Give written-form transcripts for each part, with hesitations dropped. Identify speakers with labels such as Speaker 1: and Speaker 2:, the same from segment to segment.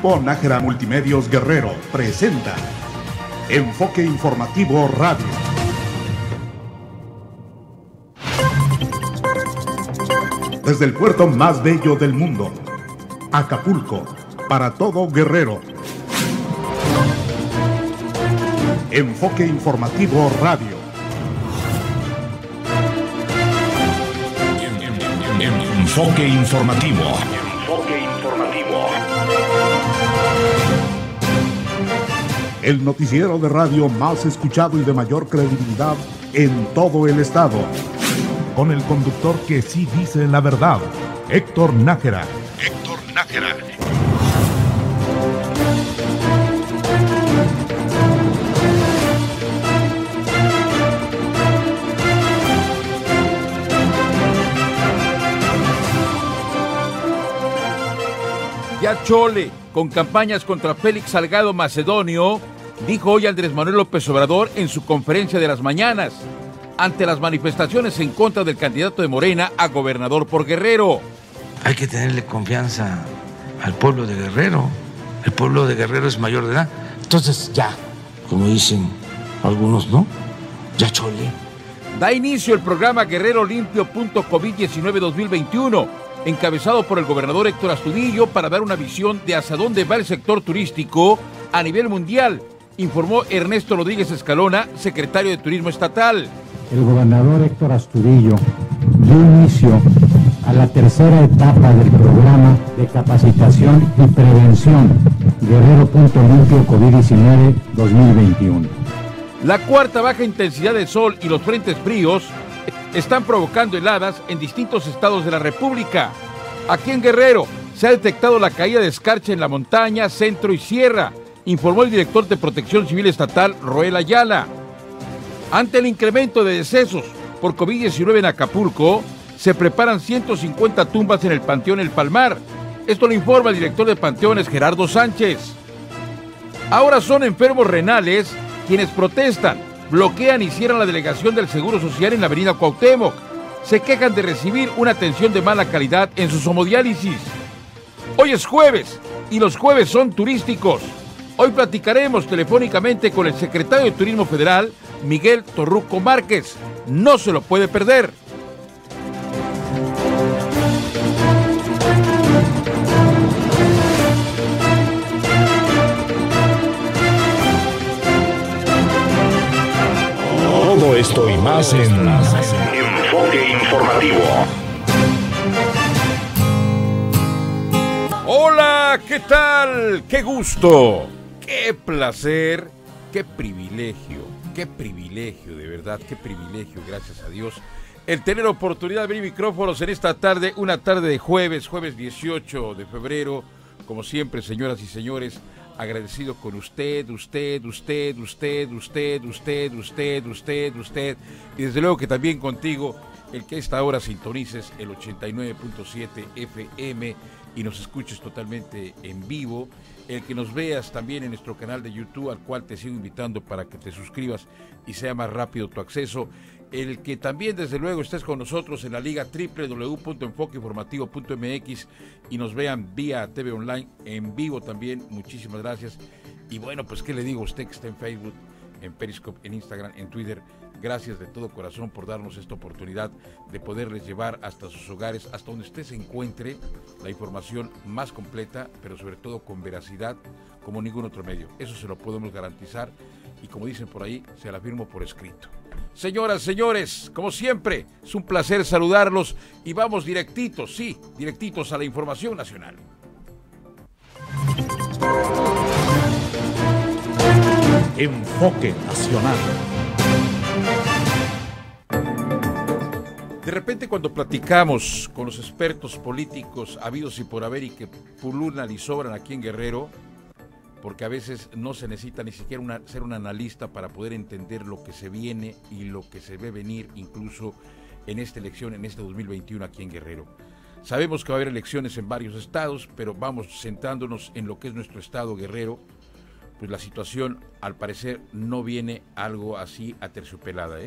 Speaker 1: Grupo Nájera Multimedios Guerrero presenta Enfoque Informativo Radio. Desde el puerto más bello del mundo, Acapulco, para todo Guerrero. Enfoque Informativo Radio.
Speaker 2: Enfoque Informativo.
Speaker 1: Enfoque Informativo. El noticiero de radio más escuchado y de mayor credibilidad en todo el estado. Con el conductor que sí dice la verdad, Héctor Nájera. Héctor Nájera.
Speaker 3: Ya chole, con campañas contra Félix Salgado Macedonio, dijo hoy Andrés Manuel López Obrador en su conferencia de las mañanas, ante las manifestaciones en contra del candidato de Morena a gobernador por Guerrero.
Speaker 4: Hay que tenerle confianza al pueblo de Guerrero. El pueblo de Guerrero es mayor de edad. Entonces ya, como dicen algunos, ¿no? Ya chole.
Speaker 3: Da inicio el programa Guerrero Limpio.COVID-19 2021, encabezado por el gobernador Héctor Astudillo para dar una visión de hacia dónde va el sector turístico a nivel mundial, informó Ernesto Rodríguez Escalona, secretario de Turismo Estatal.
Speaker 5: El gobernador Héctor Astudillo dio inicio a la tercera etapa del programa de capacitación y prevención Guerrero.limpio COVID-19 2021.
Speaker 3: La cuarta baja intensidad del sol y los frentes fríos están provocando heladas en distintos estados de la República. Aquí en Guerrero se ha detectado la caída de escarcha en la montaña, centro y sierra, informó el director de Protección Civil Estatal, Roel Ayala. Ante el incremento de decesos por COVID-19 en Acapulco, se preparan 150 tumbas en el Panteón El Palmar. Esto lo informa el director de Panteones, Gerardo Sánchez. Ahora son enfermos renales quienes protestan, bloquean y cierran la delegación del Seguro Social en la avenida Cuauhtémoc. Se quejan de recibir una atención de mala calidad en sus hemodiálisis. Hoy es jueves y los jueves son turísticos. Hoy platicaremos telefónicamente con el secretario de Turismo Federal, Miguel Torruco Márquez. No se lo puede perder.
Speaker 2: Todo esto y más en Enfoque Informativo.
Speaker 3: Hola, ¿qué tal? ¡Qué gusto! ¡Qué placer! ¡Qué privilegio! ¡Qué privilegio, de verdad! ¡Qué privilegio, gracias a Dios! El tener oportunidad de abrir micrófonos en esta tarde, una tarde de jueves 18 de febrero. Como siempre, señoras y señores, agradecido con usted, y desde luego que también contigo, el que a esta hora sintonices el 89.7 FM y nos escuches totalmente en vivo, el que nos veas también en nuestro canal de YouTube, al cual te sigo invitando para que te suscribas y sea más rápido tu acceso, el que también desde luego estés con nosotros en la liga www.enfoqueinformativo.mx y nos vean vía TV Online en vivo también, muchísimas gracias. Y bueno, pues qué le digo a usted que está en Facebook, en Periscope, en Instagram, en Twitter, gracias de todo corazón por darnos esta oportunidad de poderles llevar hasta sus hogares, hasta donde usted se encuentre, la información más completa, pero sobre todo con veracidad, como ningún otro medio. Eso se lo podemos garantizar y como dicen por ahí, se la firmo por escrito. Señoras, señores, como siempre, es un placer saludarlos y vamos directitos, sí, directitos a la información nacional.
Speaker 1: Enfoque Nacional.
Speaker 3: De repente cuando platicamos con los expertos políticos habidos y por haber y que pululan y sobran aquí en Guerrero, porque a veces no se necesita ni siquiera ser un analista para poder entender lo que se viene y lo que se ve venir incluso en esta elección, en este 2021 aquí en Guerrero. Sabemos que va a haber elecciones en varios estados, pero vamos centrándonos en lo que es nuestro estado Guerrero, pues la situación al parecer no viene algo así aterciopelada,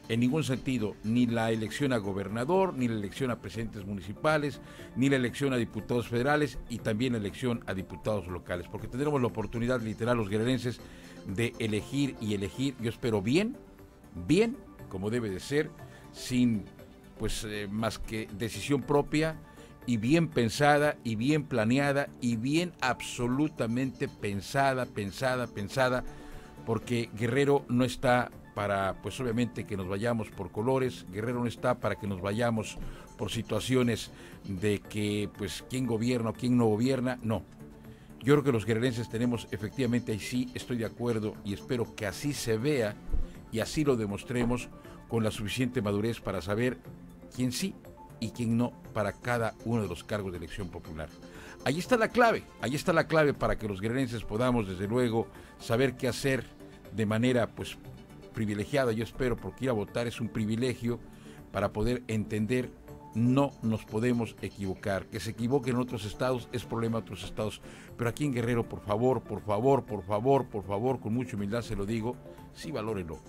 Speaker 3: en ningún sentido, ni la elección a gobernador, ni la elección a presidentes municipales, ni la elección a diputados federales y también la elección a diputados locales, porque tendremos la oportunidad literal los guerrerenses de elegir y elegir, yo espero bien, como debe de ser, sin pues más que decisión propia y bien pensada y bien planeada y bien absolutamente pensada, porque Guerrero no está para, pues obviamente, que nos vayamos por colores. Guerrero no está para que nos vayamos por situaciones de que, pues, quién gobierna o quién no gobierna, no. Yo creo que los guerrerenses tenemos, efectivamente, ahí sí estoy de acuerdo y espero que así se vea y así lo demostremos con la suficiente madurez para saber quién sí y quién no para cada uno de los cargos de elección popular. Ahí está la clave para que los guerrerenses podamos, desde luego, saber qué hacer de manera, pues, privilegiada, yo espero, porque ir a votar es un privilegio para poder entender. No nos podemos equivocar. Que se equivoquen en otros estados es problema de otros estados, pero aquí en Guerrero, por favor, con mucha humildad se lo digo, sí valórelo,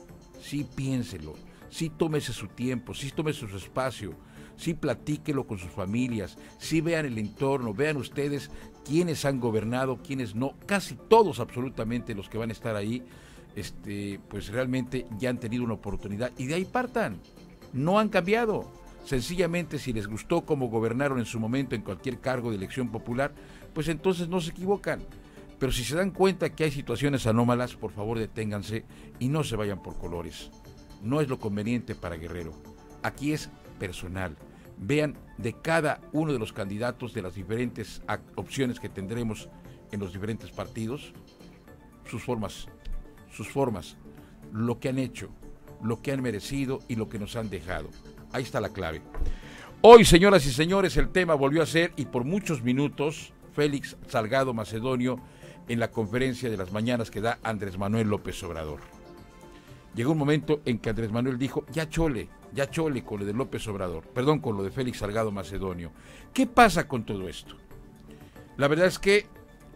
Speaker 3: sí piénselo, sí tómese su tiempo, sí tómese su espacio, sí platíquelo con sus familias, sí vean el entorno, vean ustedes quiénes han gobernado, quiénes no, casi todos absolutamente los que van a estar ahí, pues realmente ya han tenido una oportunidad y de ahí partan, no han cambiado. Sencillamente, si les gustó cómo gobernaron en su momento en cualquier cargo de elección popular, pues entonces no se equivocan. Pero si se dan cuenta que hay situaciones anómalas, por favor deténganse y no se vayan por colores. No es lo conveniente para Guerrero. Aquí es personal. Vean de cada uno de los candidatos de las diferentes opciones que tendremos en los diferentes partidos, sus formas, lo que han hecho, lo que han merecido y lo que nos han dejado. Ahí está la clave. Hoy, señoras y señores, el tema volvió a ser, y por muchos minutos, Félix Salgado Macedonio en la conferencia de las mañanas que da Andrés Manuel López Obrador. Llegó un momento en que Andrés Manuel dijo, ya chole con lo de López Obrador, con lo de Félix Salgado Macedonio. ¿Qué pasa con todo esto? La verdad es que,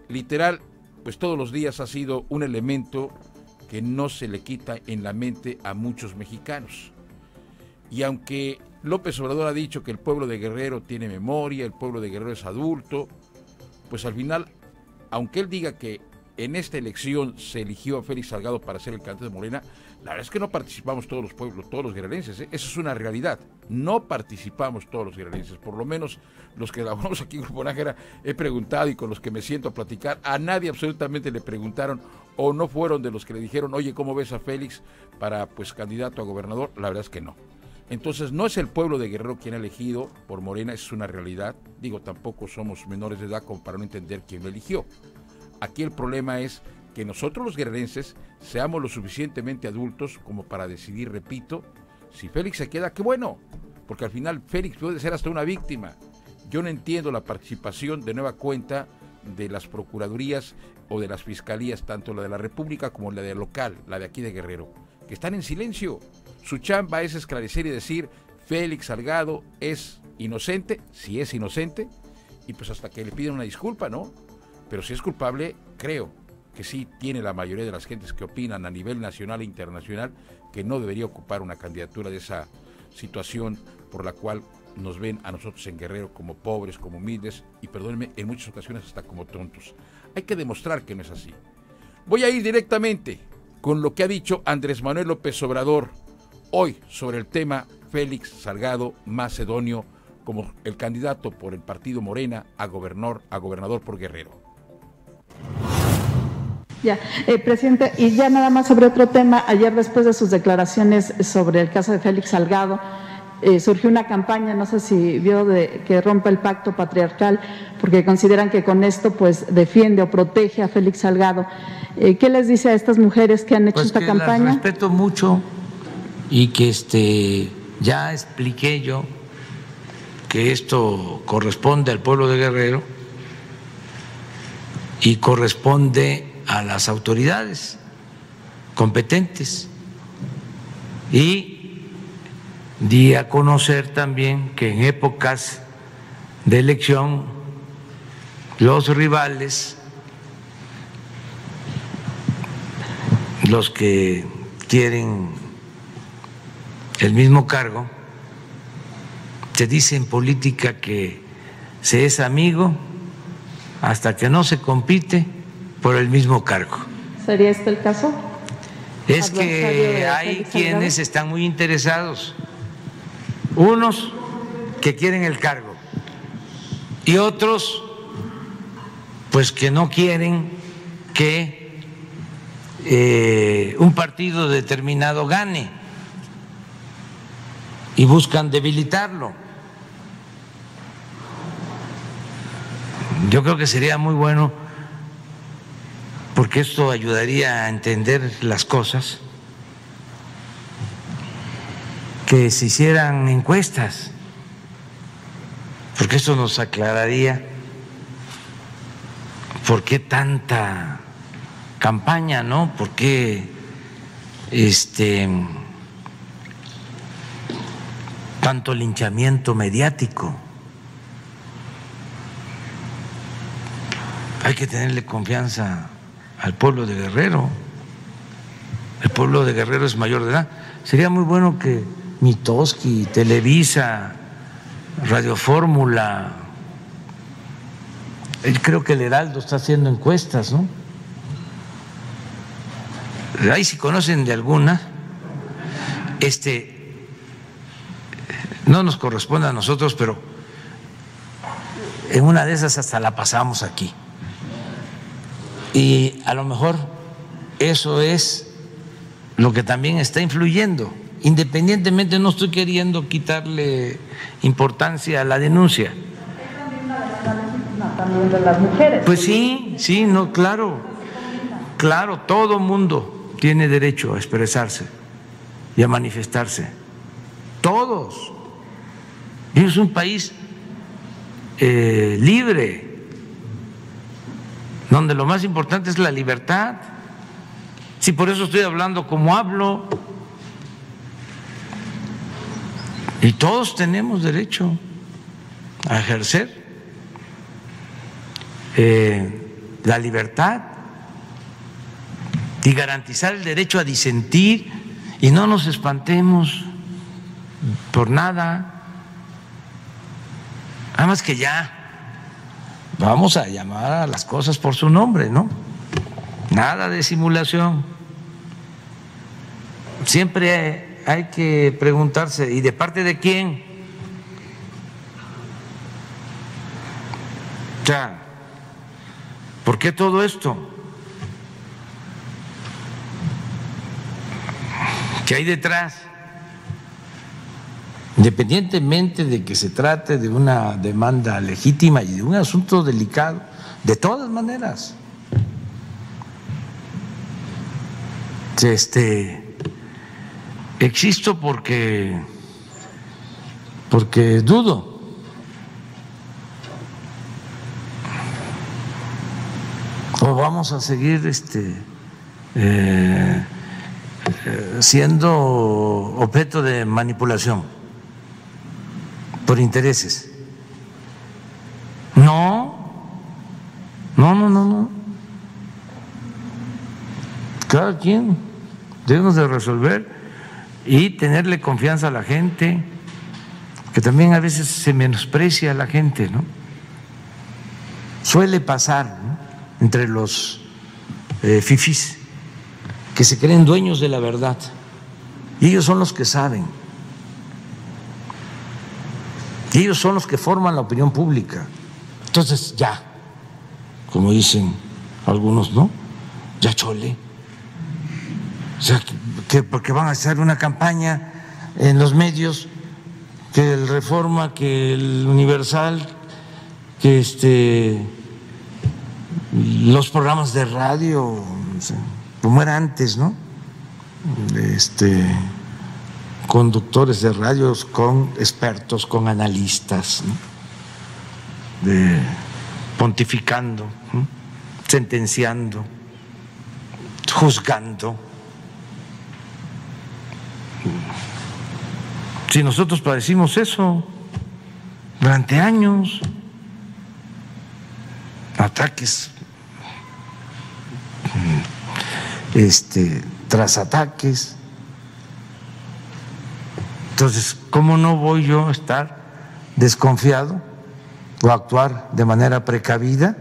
Speaker 3: literal, pues todos los días ha sido un elemento que no se le quita en la mente a muchos mexicanos. Y aunque López Obrador ha dicho que el pueblo de Guerrero tiene memoria, el pueblo de Guerrero es adulto, pues al final, aunque él diga que en esta elección se eligió a Félix Salgado para ser el candidato de Morena, la verdad es que no participamos todos los pueblos, todos los guerrerenses, ¿eh? Eso es una realidad. No participamos todos los guerrerenses, por lo menos los que laboramos aquí en Grupo Nájera, he preguntado y con los que me siento a platicar, a nadie absolutamente le preguntaron o no fueron de los que le dijeron, oye, ¿cómo ves a Félix para, pues, candidato a gobernador? La verdad es que no. Entonces no es el pueblo de Guerrero quien ha elegido por Morena, es una realidad. Digo, tampoco somos menores de edad como para no entender quién lo eligió. Aquí el problema es que nosotros los guerrerenses seamos lo suficientemente adultos como para decidir, repito, si Félix se queda, qué bueno, porque al final Félix puede ser hasta una víctima. Yo no entiendo la participación de nueva cuenta de las procuradurías o de las fiscalías, tanto la de la República como la de local, la de aquí de Guerrero, que están en silencio. Su chamba es esclarecer y decir, Félix Salgado es inocente, si es inocente, y pues hasta que le piden una disculpa, ¿no? Pero si es culpable, creo que sí tiene la mayoría de las gentes que opinan a nivel nacional e internacional que no debería ocupar una candidatura de esa situación por la cual nos ven a nosotros en Guerrero como pobres, como humildes y, perdónenme, en muchas ocasiones hasta como tontos. Hay que demostrar que no es así. Voy a ir directamente con lo que ha dicho Andrés Manuel López Obrador hoy sobre el tema Félix Salgado Macedonio como el candidato por el partido Morena a gobernador por Guerrero.
Speaker 6: Ya, presidente, y ya nada más sobre otro tema, ayer después de sus declaraciones sobre el caso de Félix Salgado, surgió una campaña, no sé si vio, de que rompa el pacto patriarcal, porque consideran que con esto pues defiende o protege a Félix Salgado. ¿Qué les dice a estas mujeres que han hecho esta campaña?
Speaker 4: Las respeto mucho y que ya expliqué yo que esto corresponde al pueblo de Guerrero y corresponde a las autoridades competentes, y di a conocer también que en épocas de elección los rivales, los que quieren el mismo cargo. Se dice en política que se es amigo hasta que no se compite por el mismo cargo.
Speaker 6: ¿Sería este el caso?
Speaker 4: Es que hay quienes están muy interesados, unos que quieren el cargo y otros pues que no quieren que un partido determinado gane y buscan debilitarlo. Yo creo que sería muy bueno, porque esto ayudaría a entender las cosas, que se hicieran encuestas, porque esto nos aclararía por qué tanta campaña, ¿no? ¿Por qué tanto linchamiento mediático? Hay que tenerle confianza al pueblo de Guerrero. El pueblo de Guerrero es mayor de edad. Sería muy bueno que Mitoski, Televisa, Radio Fórmula, creo que el Heraldo está haciendo encuestas, ¿no? Ahí si conocen de alguna, no nos corresponde a nosotros, pero en una de esas hasta la pasamos aquí. Y a lo mejor eso es lo que también está influyendo. Independientemente, no estoy queriendo quitarle importancia a la denuncia.
Speaker 6: También de las mujeres.
Speaker 4: Pues sí, no, claro, todo mundo tiene derecho a expresarse y a manifestarse. Todos. Y es un país libre, donde lo más importante es la libertad. Sí, por eso estoy hablando como hablo. Y todos tenemos derecho a ejercer la libertad y garantizar el derecho a disentir, y no nos espantemos por nada. Además que ya vamos a llamar a las cosas por su nombre, ¿no? Nada de simulación. Siempre hay que preguntarse, ¿y de parte de quién? Ya, ¿por qué todo esto? ¿Qué hay detrás? Independientemente de que se trate de una demanda legítima y de un asunto delicado, de todas maneras, existo porque dudo. O vamos a seguir siendo objeto de manipulación por intereses. No. Cada quien debemos de resolver y tenerle confianza a la gente, que también a veces se menosprecia a la gente, ¿no? Suele pasar, ¿no?, entre los fifís, que se creen dueños de la verdad, y ellos son los que saben, y ellos son los que forman la opinión pública. Entonces ya, como dicen algunos, ¿no?, ya chole. O sea, que porque van a hacer una campaña en los medios, que el Reforma, que el Universal, que los programas de radio, o sea, como era antes, ¿no? Conductores de radios con expertos, con analistas, ¿no?, pontificando, ¿no?, sentenciando, juzgando. Si nosotros padecimos eso durante años, ataques tras ataques, Entonces, ¿cómo no voy yo a estar desconfiado o actuar de manera precavida?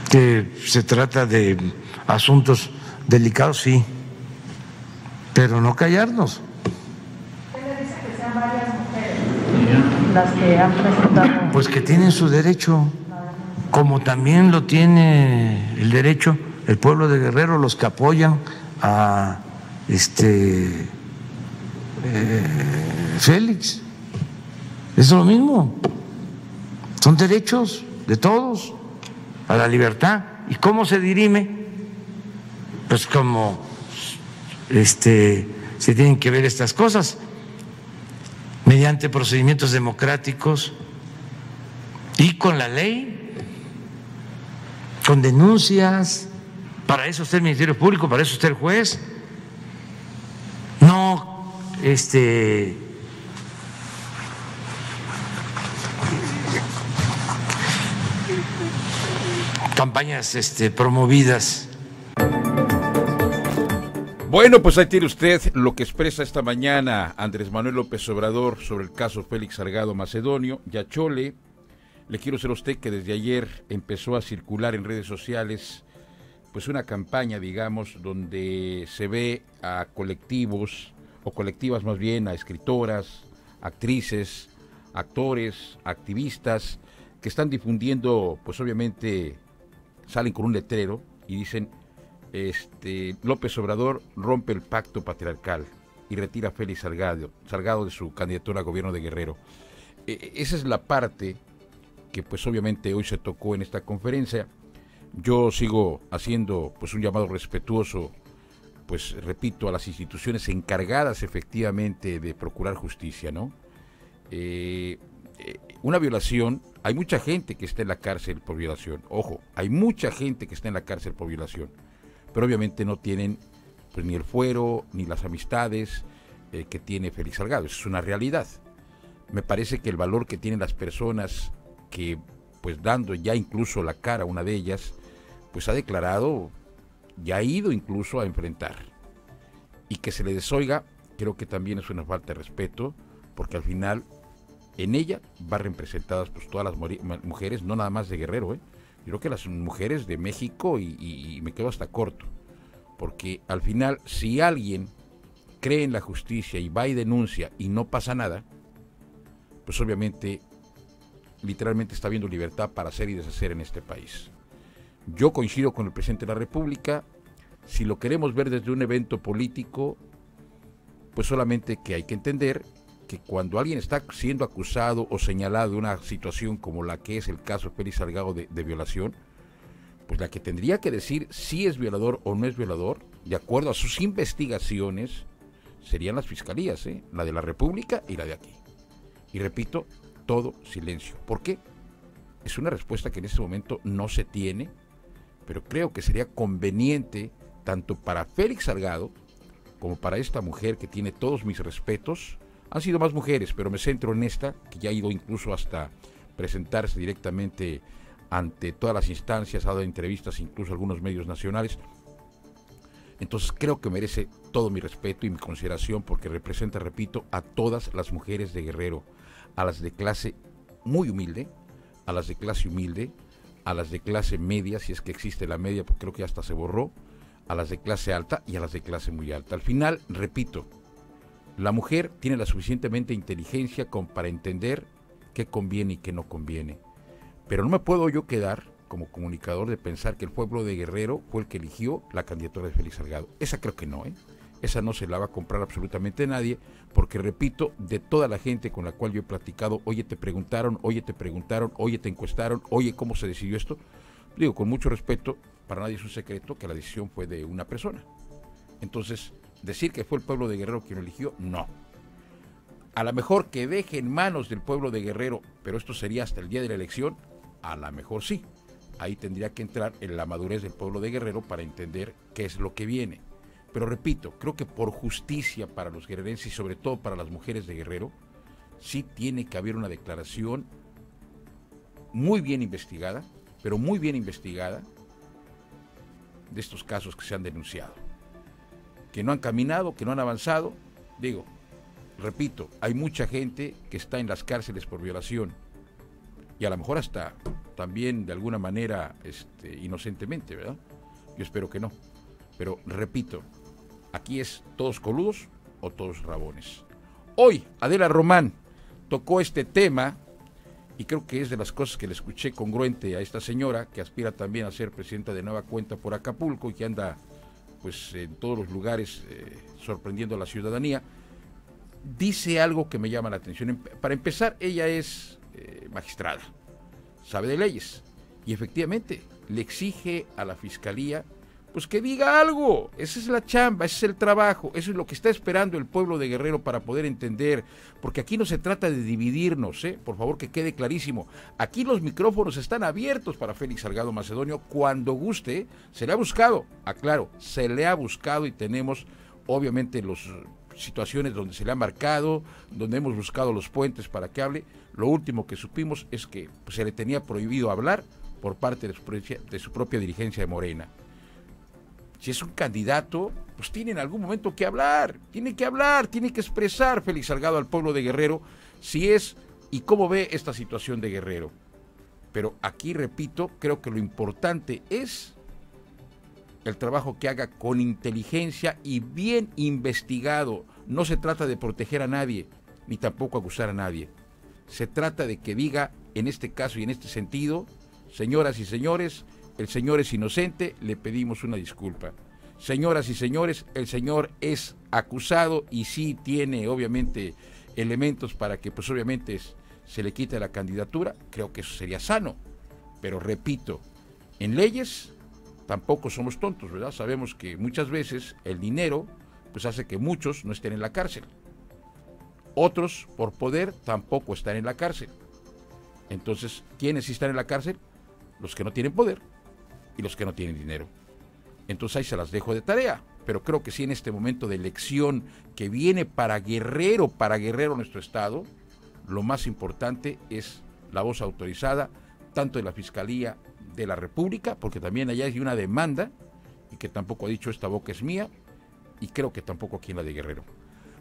Speaker 4: Que se trata de asuntos delicados, sí, pero no callarnos.
Speaker 6: ¿Qué le dice que sean varias mujeres las que han presentado?
Speaker 4: Pues que tienen su derecho, como también lo tiene el derecho el pueblo de Guerrero, los que apoyan a Félix. Es lo mismo, son derechos de todos a la libertad. ¿Y cómo se dirime? Pues como se tienen que ver estas cosas, mediante procedimientos democráticos y con la ley, con denuncias. Para eso está el Ministerio Público, para eso está el juez. No campañas promovidas.
Speaker 3: Bueno, pues ahí tiene usted lo que expresa esta mañana Andrés Manuel López Obrador sobre el caso Félix Salgado Macedonio. Ya chole, le quiero decir a usted que desde ayer empezó a circular en redes sociales pues una campaña, digamos, donde se ve a colectivos, o colectivas más bien, a escritoras, actrices, actores, activistas, que están difundiendo, pues obviamente salen con un letrero y dicen, López Obrador rompe el pacto patriarcal y retira a Félix Salgado de su candidatura a gobierno de Guerrero. Esa es la parte que pues obviamente hoy se tocó en esta conferencia. Yo sigo haciendo pues un llamado respetuoso, pues repito, a las instituciones encargadas efectivamente de procurar justicia, ¿no? Una violación, hay mucha gente que está en la cárcel por violación, ojo, hay mucha gente que está en la cárcel por violación, pero obviamente no tienen pues ni el fuero, ni las amistades que tiene Félix Salgado. Eso es una realidad. Me parece que el valor que tienen las personas que, pues dando ya incluso la cara a una de ellas, pues ha declarado, ya ha ido incluso a enfrentar. Y que se le desoiga, creo que también es una falta de respeto, porque al final en ella van representadas pues todas las mujeres, no nada más de Guerrero, Yo creo que las mujeres de México y me quedo hasta corto, porque al final si alguien cree en la justicia y va y denuncia y no pasa nada, pues obviamente literalmente está habiendo libertad para hacer y deshacer en este país. Yo coincido con el presidente de la República, si lo queremos ver desde un evento político, pues solamente que hay que entender que cuando alguien está siendo acusado o señalado de una situación como la que es el caso Félix Salgado de violación, pues la que tendría que decir si es violador o no es violador, de acuerdo a sus investigaciones, serían las fiscalías, la de la República y la de aquí. Y repito, todo silencio. ¿Por qué? Es una respuesta que en este momento no se tiene, pero creo que sería conveniente tanto para Félix Salgado como para esta mujer que tiene todos mis respetos. Han sido más mujeres, pero me centro en esta, que ya ha ido incluso hasta presentarse directamente ante todas las instancias, ha dado entrevistas incluso a algunos medios nacionales. Entonces creo que merece todo mi respeto y mi consideración porque representa, repito, a todas las mujeres de Guerrero, a las de clase muy humilde, a las de clase humilde, a las de clase media, si es que existe la media, porque creo que hasta se borró, a las de clase alta y a las de clase muy alta. Al final, repito, la mujer tiene la suficientemente inteligencia como para entender qué conviene y qué no conviene. Pero no me puedo yo quedar como comunicador de pensar que el pueblo de Guerrero fue el que eligió la candidatura de Félix Salgado. Esa creo que no, Esa no se la va a comprar absolutamente nadie, porque repito, de toda la gente con la cual yo he platicado, oye, te preguntaron, oye, te encuestaron, oye, ¿cómo se decidió esto? Digo, con mucho respeto, para nadie es un secreto que la decisión fue de una persona. Entonces, decir que fue el pueblo de Guerrero quien lo eligió, no. A lo mejor que deje en manos del pueblo de Guerrero, pero esto sería hasta el día de la elección, a lo mejor sí. Ahí tendría que entrar en la madurez del pueblo de Guerrero para entender qué es lo que viene. Pero repito, creo que por justicia para los guerrerenses y sobre todo para las mujeres de Guerrero, sí tiene que haber una declaración muy bien investigada, pero muy bien investigada, de estos casos que se han denunciado. Que no han caminado, que no han avanzado, digo, repito, hay mucha gente que está en las cárceles por violación y a lo mejor hasta también de alguna manera inocentemente, ¿verdad? Yo espero que no, pero repito, aquí es todos coludos o todos rabones. Hoy Adela Román tocó este tema y creo que es de las cosas que le escuché congruente a esta señora que aspira también a ser presidenta de nueva cuenta por Acapulco y que anda pues en todos los lugares sorprendiendo a la ciudadanía. Dice algo que me llama la atención. Para empezar, ella es magistrada, sabe de leyes y efectivamente le exige a la fiscalía pues que diga algo. Esa es la chamba, ese es el trabajo, eso es lo que está esperando el pueblo de Guerrero para poder entender, porque aquí no se trata de dividirnos, por favor que quede clarísimo, aquí los micrófonos están abiertos para Félix Salgado Macedonio cuando guste. Se le ha buscado, aclaro, se le ha buscado y tenemos obviamente las situaciones donde se le ha marcado, donde hemos buscado los puentes para que hable. Lo último que supimos es que pues, se le tenía prohibido hablar por parte de su propia dirigencia de Morena. Si es un candidato, pues tiene en algún momento que hablar, tiene que expresar Félix Salgado al pueblo de Guerrero si es y cómo ve esta situación de Guerrero. Pero aquí, repito, creo que lo importante es el trabajo que haga con inteligencia y bien investigado. No se trata de proteger a nadie, ni tampoco acusar a nadie. Se trata de que diga, en este caso y en este sentido, señoras y señores, el señor es inocente, le pedimos una disculpa. Señoras y señores, el señor es acusado y sí tiene obviamente elementos para que pues obviamente se le quite la candidatura. Creo que eso sería sano, pero repito, en leyes tampoco somos tontos, ¿verdad? Sabemos que muchas veces el dinero pues hace que muchos no estén en la cárcel. Otros por poder tampoco están en la cárcel. Entonces, ¿quiénes sí están en la cárcel? Los que no tienen poder y los que no tienen dinero. Entonces ahí se las dejo de tarea, pero creo que sí en este momento de elección que viene para Guerrero nuestro estado, lo más importante es la voz autorizada, tanto de la Fiscalía de la República, porque también allá hay una demanda, y que tampoco ha dicho esta boca es mía, y creo que tampoco aquí en la de Guerrero.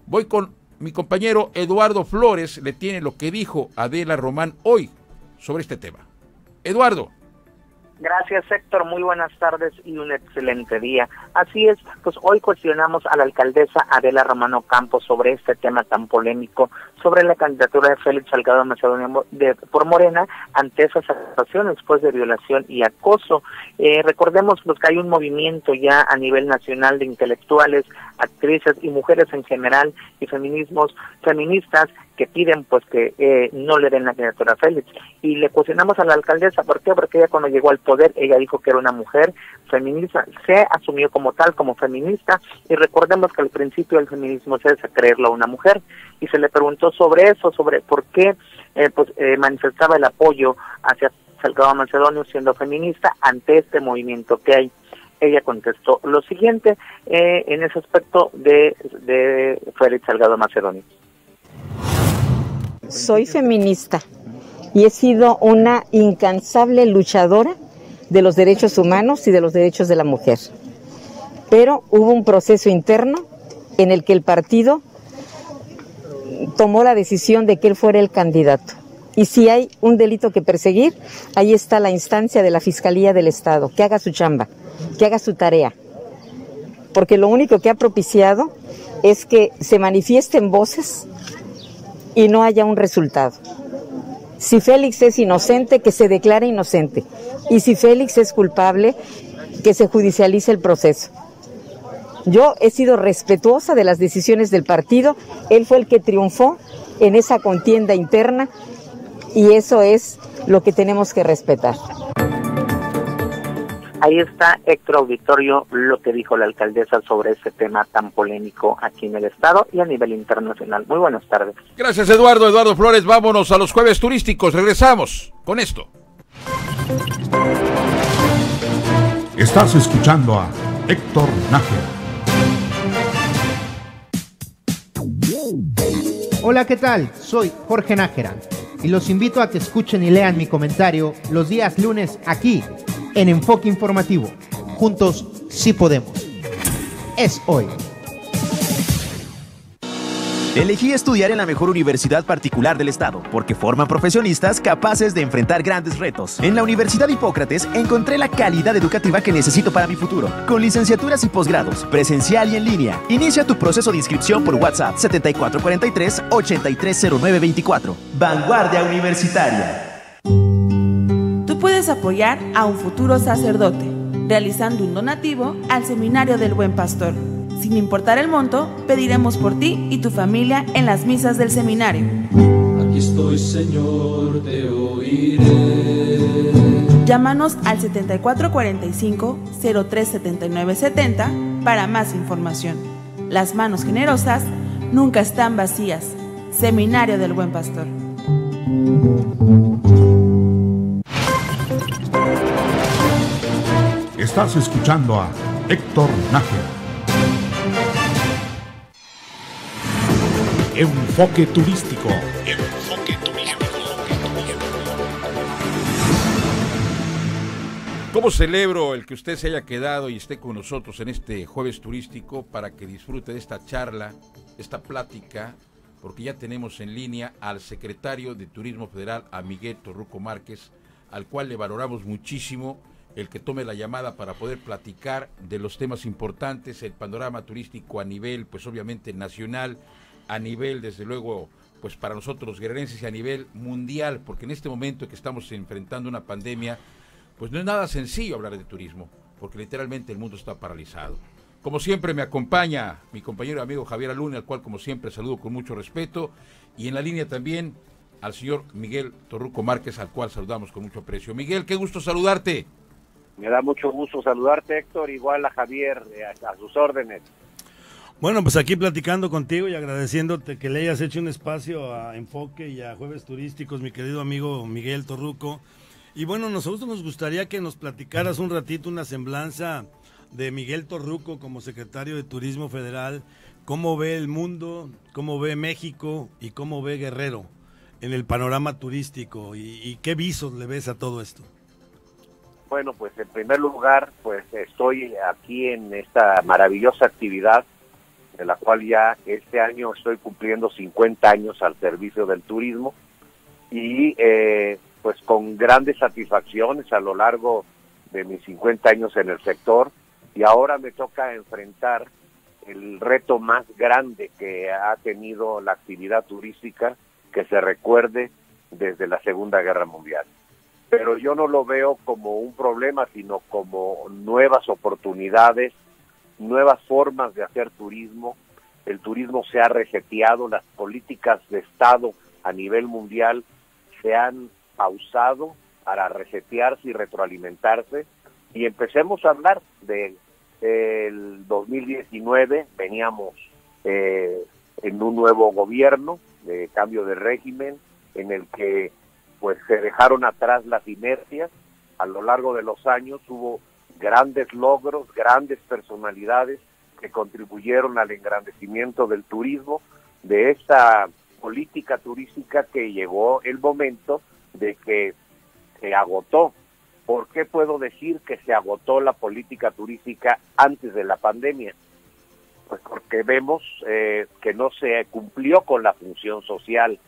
Speaker 3: Voy con mi compañero Eduardo Flores, le tiene lo que dijo Adela Román hoy sobre este tema. Eduardo.
Speaker 7: Gracias, Héctor. Muy buenas tardes y un excelente día. Así es, pues hoy cuestionamos a la alcaldesa Adela Román Ocampo sobre este tema tan polémico, sobre la candidatura de Félix Salgado Macedonio por Morena ante esas acusaciones pues de violación y acoso. Recordemos pues que hay un movimiento ya a nivel nacional de intelectuales, actrices y mujeres en general y feministas que piden pues que no le den la candidatura a Félix. Y le cuestionamos a la alcaldesa, ¿por qué? Porque ella cuando llegó al poder, ella dijo que era una mujer feminista, se asumió como tal, como feminista, y recordemos que al principio del feminismo es creerlo a una mujer, y se le preguntó sobre eso, sobre por qué manifestaba el apoyo hacia Salgado Macedonio siendo feminista ante este movimiento que hay. Ella contestó lo siguiente en ese aspecto de Félix Salgado Macedonio.
Speaker 8: Soy feminista y he sido una incansable luchadora de los derechos humanos y de los derechos de la mujer. Pero hubo un proceso interno en el que el partido tomó la decisión de que él fuera el candidato. Y si hay un delito que perseguir, ahí está la instancia de la Fiscalía del Estado, que haga su chamba, que haga su tarea. Porque lo único que ha propiciado es que se manifiesten voces y no haya un resultado. Si Félix es inocente, que se declare inocente. Y si Félix es culpable, que se judicialice el proceso. Yo he sido respetuosa de las decisiones del partido. Él fue el que triunfó en esa contienda interna y eso es lo que tenemos que respetar.
Speaker 7: Ahí está, Héctor Auditorio, lo que dijo la alcaldesa sobre este tema tan polémico aquí en el estado y a nivel internacional. Muy buenas tardes.
Speaker 3: Gracias, Eduardo Flores. Vámonos a los jueves turísticos. Regresamos con esto.
Speaker 1: Estás escuchando a Héctor Nájera.
Speaker 9: Hola, ¿qué tal? Soy Jorge Nájera y los invito a que escuchen y lean mi comentario los días lunes aquí en Enfoque Informativo. Juntos sí podemos. Es hoy.
Speaker 10: Elegí estudiar en la mejor universidad particular del estado, porque forman profesionistas capaces de enfrentar grandes retos. En la Universidad Hipócrates encontré la calidad educativa que necesito para mi futuro, con licenciaturas y posgrados, presencial y en línea. Inicia tu proceso de inscripción por WhatsApp 7443-830924. Vanguardia Universitaria.
Speaker 11: Tú puedes apoyar a un futuro sacerdote, realizando un donativo al Seminario del Buen Pastor. Sin importar el monto, pediremos por ti y tu familia en las misas del seminario.
Speaker 12: Aquí estoy, Señor, te oiré.
Speaker 11: Llámanos al 7445-037970 para más información. Las manos generosas nunca están vacías. Seminario del Buen Pastor.
Speaker 1: Estás escuchando a Héctor Nájera. Enfoque turístico. Enfoque turístico.
Speaker 3: ¿Cómo celebro el que usted se haya quedado y esté con nosotros en este jueves turístico para que disfrute de esta charla, esta plática, porque ya tenemos en línea al secretario de Turismo Federal, a Miguel Torruco Márquez, al cual le valoramos muchísimo el que tome la llamada para poder platicar de los temas importantes, el panorama turístico a nivel, pues obviamente nacional, a nivel, desde luego, pues para nosotros guerrerenses y a nivel mundial, porque en este momento que estamos enfrentando una pandemia, pues no es nada sencillo hablar de turismo, porque literalmente el mundo está paralizado. Como siempre me acompaña mi compañero y amigo Javier Alune, al cual como siempre saludo con mucho respeto, y en la línea también al señor Miguel Torruco Márquez, al cual saludamos con mucho aprecio. Miguel, qué gusto saludarte.
Speaker 13: Me da mucho gusto saludarte, Héctor, igual a Javier, a sus órdenes.
Speaker 14: Bueno, pues aquí platicando contigo y agradeciéndote que le hayas hecho un espacio a Enfoque y a Jueves Turísticos, mi querido amigo Miguel Torruco. Y bueno, nosotros nos gustaría que nos platicaras un ratito una semblanza de Miguel Torruco como secretario de Turismo Federal, cómo ve el mundo, cómo ve México y cómo ve Guerrero en el panorama turístico y qué visos le ves a todo esto.
Speaker 13: Bueno, pues en primer lugar, pues estoy aquí en esta maravillosa actividad de la cual ya este año estoy cumpliendo 50 años al servicio del turismo y pues con grandes satisfacciones a lo largo de mis 50 años en el sector, y ahora me toca enfrentar el reto más grande que ha tenido la actividad turística que se recuerde desde la Segunda Guerra Mundial. Pero yo no lo veo como un problema, sino como nuevas oportunidades, nuevas formas de hacer turismo. El turismo se ha reseteado, las políticas de Estado a nivel mundial se han pausado para resetearse y retroalimentarse, y empecemos a hablar de el 2019, veníamos en un nuevo gobierno de cambio de régimen, en el que pues se dejaron atrás las inercias. A lo largo de los años hubo grandes logros, grandes personalidades que contribuyeron al engrandecimiento del turismo, de esta política turística que llegó el momento de que se agotó. ¿Por qué puedo decir que se agotó la política turística antes de la pandemia? Pues porque vemos que no se cumplió con la función social.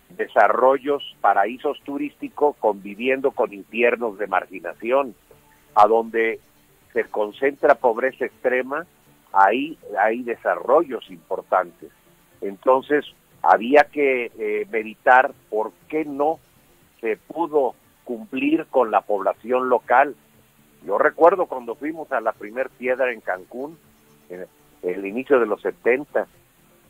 Speaker 13: Desarrollos, paraísos turísticos conviviendo con infiernos de marginación, a donde se concentra pobreza extrema, ahí hay desarrollos importantes. Entonces había que meditar por qué no se pudo cumplir con la población local. Yo recuerdo cuando fuimos a la primer piedra en Cancún, en el inicio de los 70,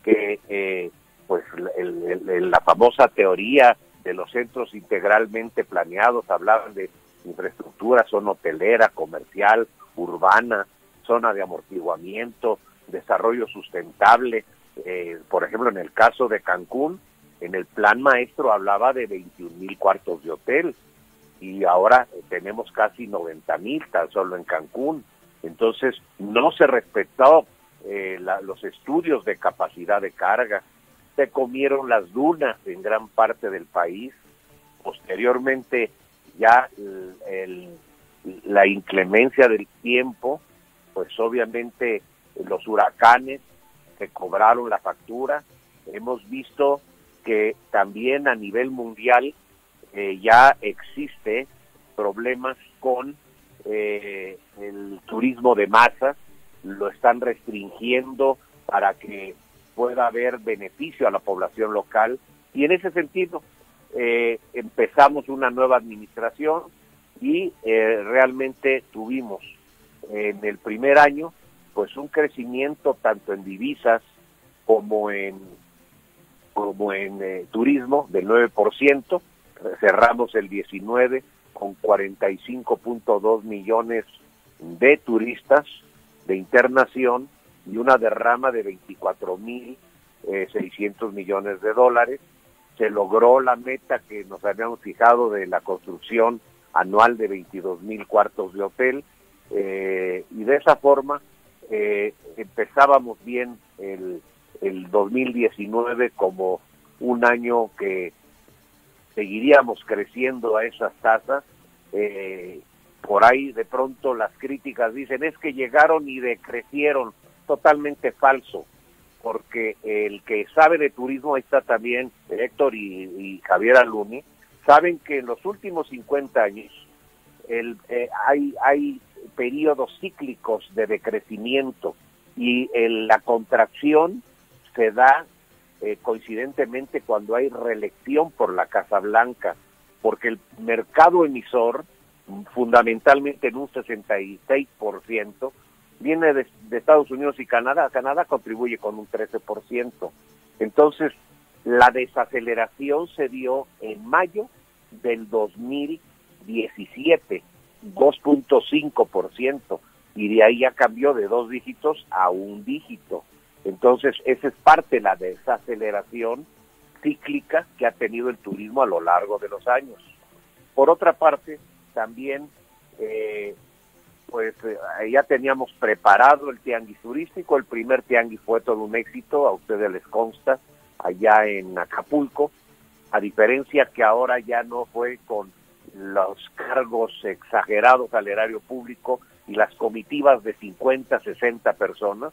Speaker 13: que pues la famosa teoría de los centros integralmente planeados, hablaban de infraestructura, zona hotelera, comercial, urbana, zona de amortiguamiento, desarrollo sustentable. Por ejemplo, en el caso de Cancún, en el plan maestro hablaba de 21,000 cuartos de hotel, y ahora tenemos casi 90,000 tan solo en Cancún. Entonces no se respetó los estudios de capacidad de carga, se comieron las dunas en gran parte del país. Posteriormente ya la inclemencia del tiempo, pues obviamente los huracanes se cobraron la factura, hemos visto que también a nivel mundial ya existe problemas con el turismo de masas, lo están restringiendo para que pueda haber beneficio a la población local, y en ese sentido empezamos una nueva administración y realmente tuvimos en el primer año pues un crecimiento tanto en divisas como en turismo del 9%, cerramos el 19 con 45.2 millones de turistas de internación y una derrama de 24.600 millones de dólares. Se logró la meta que nos habíamos fijado de la construcción anual de 22,000 cuartos de hotel, y de esa forma empezábamos bien el 2019 como un año que seguiríamos creciendo a esas tasas. Por ahí de pronto las críticas dicen es que llegaron y decrecieron. Totalmente falso, porque el que sabe de turismo, ahí está también Héctor y Javier Aluni, saben que en los últimos 50 años hay periodos cíclicos de decrecimiento, y la contracción se da coincidentemente cuando hay reelección por la Casa Blanca, porque el mercado emisor, fundamentalmente en un 66%, viene de Estados Unidos y Canadá. Canadá contribuye con un 13%. Entonces, la desaceleración se dio en mayo del 2017, 2.5%, y de ahí ya cambió de 2 dígitos a 1 dígito. Entonces, esa es parte de la desaceleración cíclica que ha tenido el turismo a lo largo de los años. Por otra parte, también ya teníamos preparado el tianguis turístico. El primer tianguis fue todo un éxito, a ustedes les consta, allá en Acapulco, a diferencia que ahora ya no fue con los cargos exagerados al erario público y las comitivas de 50, 60 personas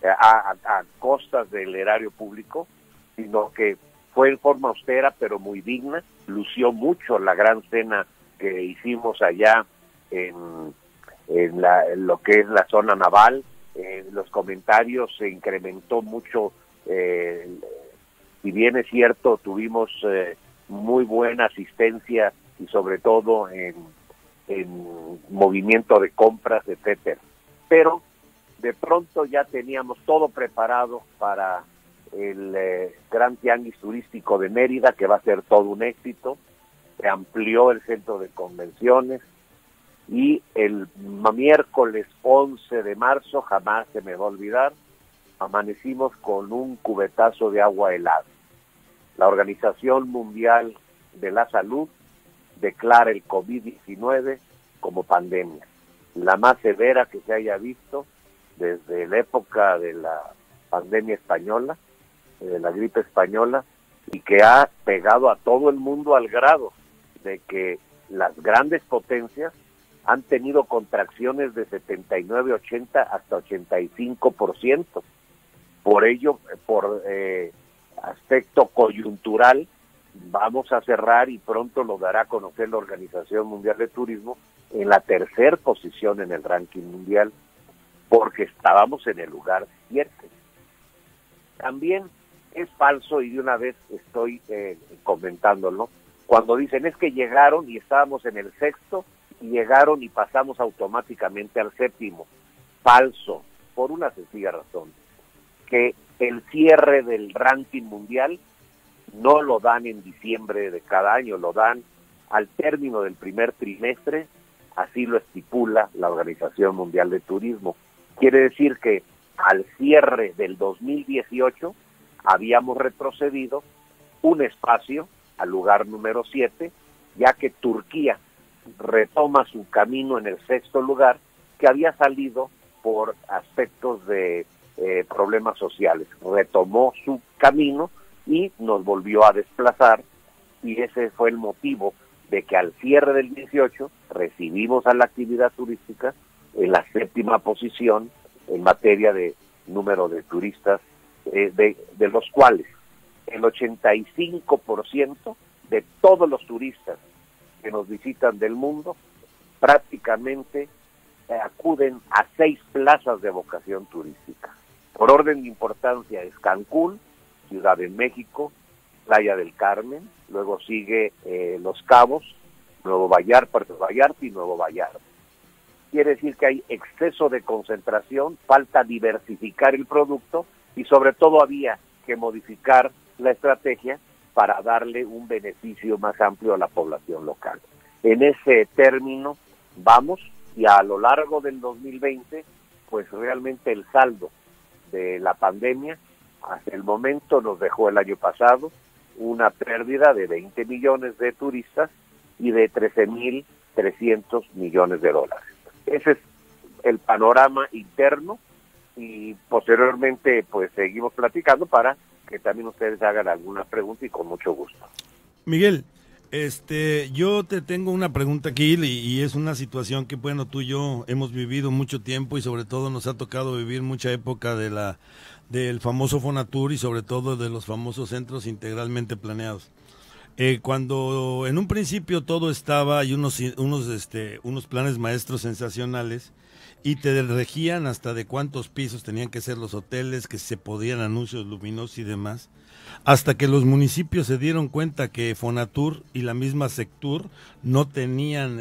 Speaker 13: a costas del erario público, sino que fue en forma austera pero muy digna. Lució mucho la gran cena que hicimos allá en lo que es la zona naval. Los comentarios se incrementó mucho, si bien es cierto, tuvimos muy buena asistencia y sobre todo en movimiento de compras, etcétera. Pero de pronto ya teníamos todo preparado para el Gran Tianguis Turístico de Mérida, que va a ser todo un éxito. Se amplió el centro de convenciones, y el miércoles 11 de marzo, jamás se me va a olvidar, amanecimos con un cubetazo de agua helada. La Organización Mundial de la Salud declara el COVID-19 como pandemia, la más severa que se haya visto desde la época de la pandemia española, de la gripe española, y que ha pegado a todo el mundo al grado de que las grandes potencias han tenido contracciones de 79, 80 hasta 85%. Por ello, por aspecto coyuntural, vamos a cerrar, y pronto lo dará a conocer la Organización Mundial de Turismo, en la 3ª posición en el ranking mundial, porque estábamos en el lugar 7. También es falso, y de una vez estoy comentándolo, cuando dicen es que llegaron y estábamos en el 6º, y llegaron y pasamos automáticamente al 7º. Falso, por una sencilla razón, que el cierre del ranking mundial no lo dan en diciembre de cada año, lo dan al término del primer trimestre, así lo estipula la Organización Mundial de Turismo. Quiere decir que al cierre del 2018 habíamos retrocedido un espacio al lugar número 7, ya que Turquía retoma su camino en el 6º lugar, que había salido por aspectos de problemas sociales. Retomó su camino y nos volvió a desplazar, y ese fue el motivo de que al cierre del 18 recibimos a la actividad turística en la 7ª posición en materia de número de turistas, de los cuales el 85% de todos los turistas que nos visitan del mundo prácticamente acuden a 6 plazas de vocación turística. Por orden de importancia es Cancún, Ciudad de México, Playa del Carmen, luego sigue Los Cabos, Nuevo Vallarta, Puerto Vallarta y Nuevo Vallarta. Quiere decir que hay exceso de concentración, falta diversificar el producto y sobre todo había que modificar la estrategia para darle un beneficio más amplio a la población local. En ese término vamos, y a lo largo del 2020, pues realmente el saldo de la pandemia hasta el momento nos dejó el año pasado una pérdida de 20 millones de turistas y de 13.300 millones de dólares. Ese es el panorama interno y posteriormente pues seguimos platicando para que también ustedes hagan alguna pregunta y con mucho gusto.
Speaker 14: Miguel, yo te tengo una pregunta aquí y es una situación que, bueno, tú y yo hemos vivido mucho tiempo y sobre todo nos ha tocado vivir mucha época del famoso Fonatur y sobre todo de los famosos centros integralmente planeados. Cuando en un principio todo estaba y unos planes maestros sensacionales y te regían hasta de cuántos pisos tenían que ser los hoteles, que se podían anuncios luminosos y demás, hasta que los municipios se dieron cuenta que Fonatur y la misma Sectur no tenían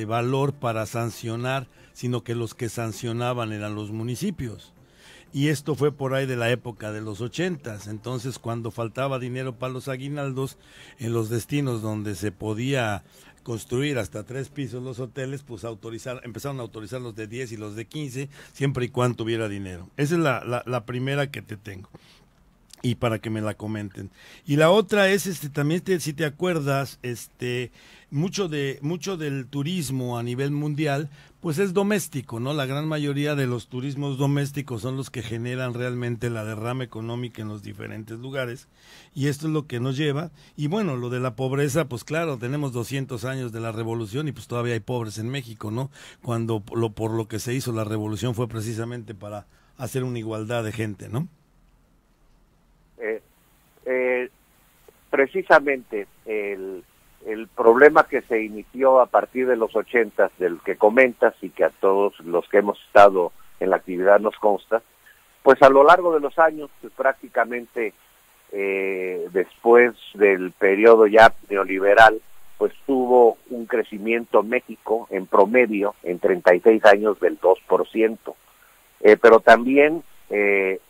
Speaker 14: valor para sancionar, sino que los que sancionaban eran los municipios. Y esto fue por ahí de la época de los 80s, entonces cuando faltaba dinero para los aguinaldos, en los destinos donde se podía construir hasta 3 pisos los hoteles, pues empezaron a autorizar los de 10 y los de 15, siempre y cuando tuviera dinero. Esa es la primera que te tengo, y para que me la comenten. Y la otra es, también si te acuerdas, mucho del turismo a nivel mundial, pues es doméstico, ¿no? La gran mayoría de los turismos domésticos son los que generan realmente la derrama económica en los diferentes lugares, y esto es lo que nos lleva, y bueno, lo de la pobreza, pues claro, tenemos 200 años de la revolución y pues todavía hay pobres en México, ¿no? Cuando por lo que se hizo la revolución fue precisamente para hacer una igualdad de gente, ¿no?
Speaker 13: Precisamente el problema que se inició a partir de los 80s, del que comentas y que a todos los que hemos estado en la actividad nos consta, pues a lo largo de los años, pues prácticamente después del periodo ya neoliberal, pues tuvo un crecimiento México en promedio en 36 años del 2%, pero también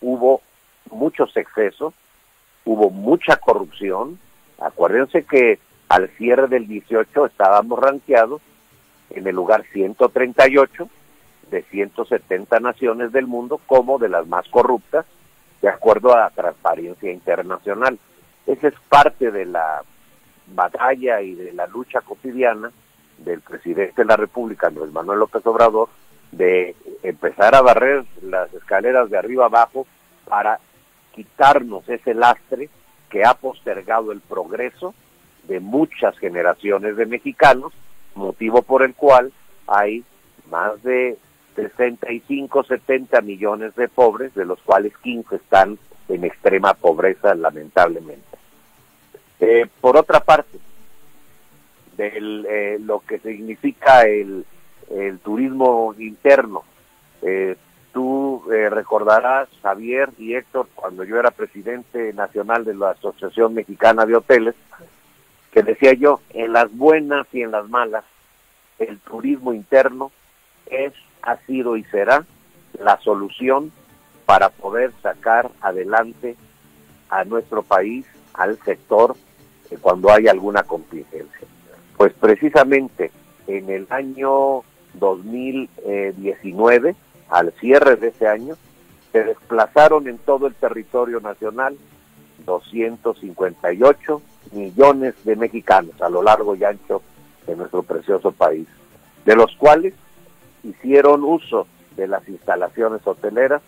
Speaker 13: hubo muchos excesos, hubo mucha corrupción. Acuérdense que al cierre del 18 estábamos rankeados en el lugar 138 de 170 naciones del mundo como de las más corruptas, de acuerdo a Transparencia Internacional. Esa es parte de la batalla y de la lucha cotidiana del presidente de la República, Andrés Manuel López Obrador, de empezar a barrer las escaleras de arriba abajo para quitarnos ese lastre que ha postergado el progreso de muchas generaciones de mexicanos, motivo por el cual hay más de 65, 70 millones de pobres, de los cuales 15 están en extrema pobreza, lamentablemente. Por otra parte, lo que significa el turismo interno, tú recordarás, Javier y Héctor, cuando yo era presidente nacional de la Asociación Mexicana de Hoteles, que decía yo, en las buenas y en las malas, el turismo interno ha sido y será la solución para poder sacar adelante a nuestro país, al sector, cuando hay alguna contingencia. Pues precisamente en el año 2019, al cierre de ese año, se desplazaron en todo el territorio nacional 258 millones de mexicanos a lo largo y ancho de nuestro precioso país, de los cuales hicieron uso de las instalaciones hoteleras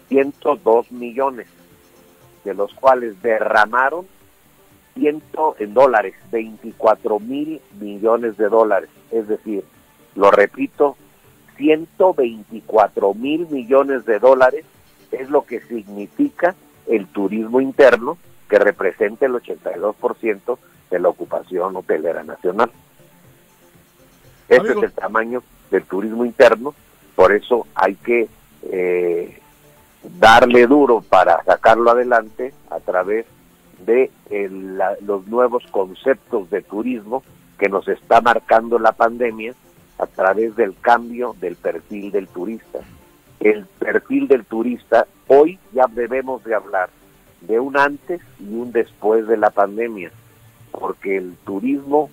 Speaker 13: 102 millones, de los cuales derramaron en dólares 24,000 millones de dólares, es decir, lo repito, 124,000 millones de dólares es lo que significa el turismo interno que representa el 82% de la ocupación hotelera nacional. Ese es el tamaño del turismo interno, por eso hay que darle duro para sacarlo adelante a través de los nuevos conceptos de turismo que nos está marcando la pandemia a través del cambio del perfil del turista. El perfil del turista, hoy ya debemos de hablar de un antes y un después de la pandemia, porque el turismo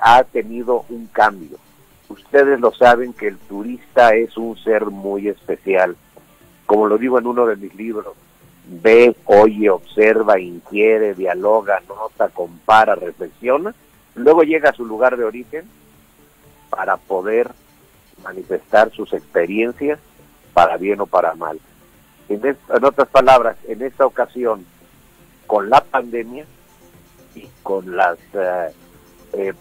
Speaker 13: ha tenido un cambio. Ustedes lo saben que el turista es un ser muy especial. Como lo digo en uno de mis libros, ve, oye, observa, inquiere, dialoga, nota, compara, reflexiona, luego llega a su lugar de origen para poder manifestar sus experiencias para bien o para mal. En otras palabras, en esta ocasión, con la pandemia y con las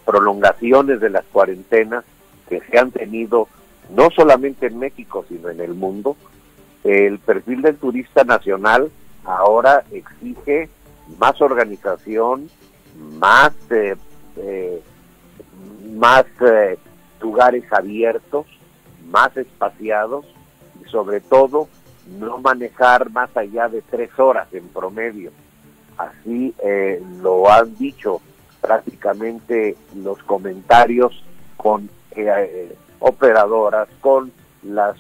Speaker 13: prolongaciones de las cuarentenas que se han tenido no solamente en México, sino en el mundo, el perfil del turista nacional ahora exige más organización, más lugares abiertos, más espaciados y sobre todo no manejar más allá de 3 horas en promedio. Así lo han dicho prácticamente los comentarios con operadoras, con las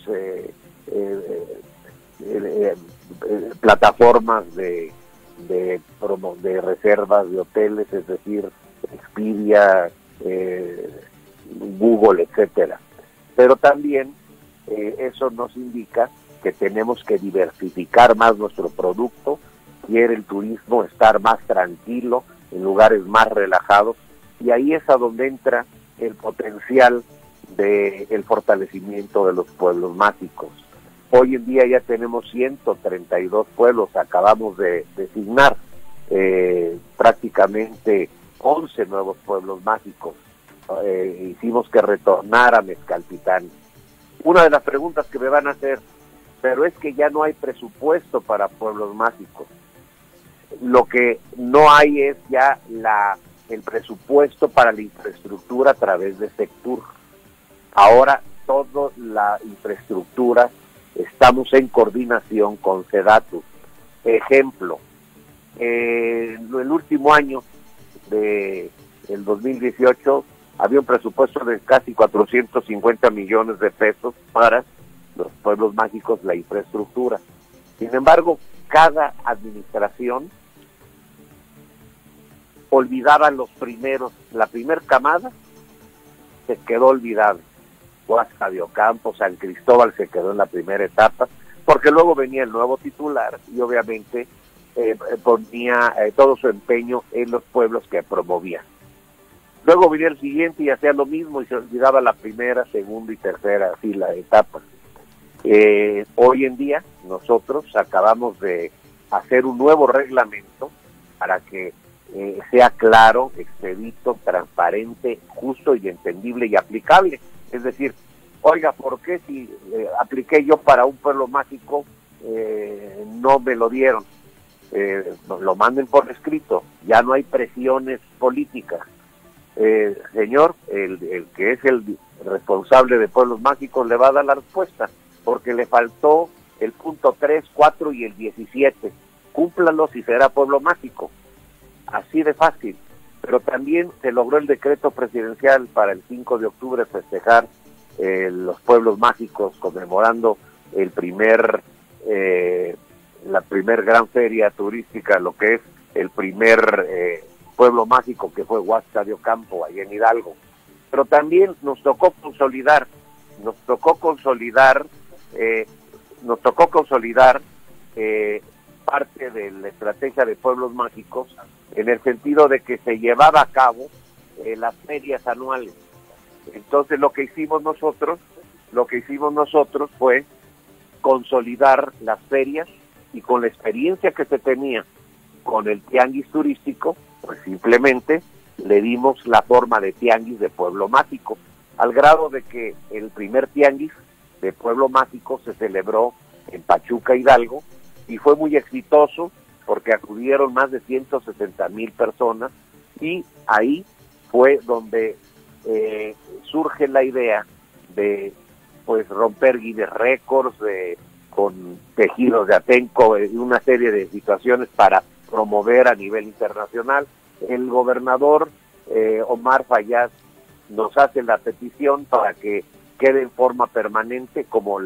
Speaker 13: plataformas de reservas de hoteles, es decir, Expedia, Google, etcétera. Pero también eso nos indica que tenemos que diversificar más nuestro producto, quiere el turismo estar más tranquilo, en lugares más relajados, y ahí es a donde entra el potencial del fortalecimiento de los pueblos mágicos. Hoy en día ya tenemos 132 pueblos, acabamos de designar prácticamente 11 nuevos pueblos mágicos. Hicimos que retornara Mezcaltitán. Una de las preguntas que me van a hacer, pero es que ya no hay presupuesto para pueblos mágicos. Lo que no hay es ya el presupuesto para la infraestructura a través de Sectur. Ahora toda la infraestructura estamos en coordinación con Sedatu. Ejemplo, en el último año del 2018 había un presupuesto de casi 450 millones de pesos para los pueblos mágicos, la infraestructura. Sin embargo, cada administración olvidaba los primeros, la primer camada se quedó olvidada. Huasca de Ocampo, San Cristóbal se quedó en la primera etapa, porque luego venía el nuevo titular y obviamente ponía todo su empeño en los pueblos que promovía. Luego venía el siguiente y hacía lo mismo y se olvidaba la primera, segunda y tercera fila de etapas. Hoy en día nosotros acabamos de hacer un nuevo reglamento para que sea claro, expedito, transparente, justo y entendible y aplicable. Es decir, oiga, ¿por qué si apliqué yo para un pueblo mágico no me lo dieron? Lo manden por escrito, ya no hay presiones políticas. Señor, el que es el responsable de pueblos mágicos le va a dar la respuesta, porque le faltó el punto 3, 4 y el 17. Cúmplalos y será pueblo mágico. Así de fácil. Pero también se logró el decreto presidencial para el 5 de octubre festejar los pueblos mágicos, conmemorando la primer gran feria turística, lo que es el primer pueblo mágico, que fue Huasca de Ocampo, allá en Hidalgo. Pero también nos tocó consolidar parte de la estrategia de pueblos mágicos, en el sentido de que se llevaba a cabo las ferias anuales. Entonces lo que hicimos nosotros fue consolidar las ferias, y con la experiencia que se tenía con el tianguis turístico, pues simplemente le dimos la forma de tianguis de pueblo mágico, al grado de que el primer tianguis de pueblo mágico se celebró en Pachuca, Hidalgo, y fue muy exitoso. porque acudieron más de 160,000 personas, y ahí fue donde surge la idea de pues romper Guinness Records con tejidos de Atenco y una serie de situaciones para promover a nivel internacional. El gobernador Omar Fayad nos hace la petición para que quede en forma permanente, como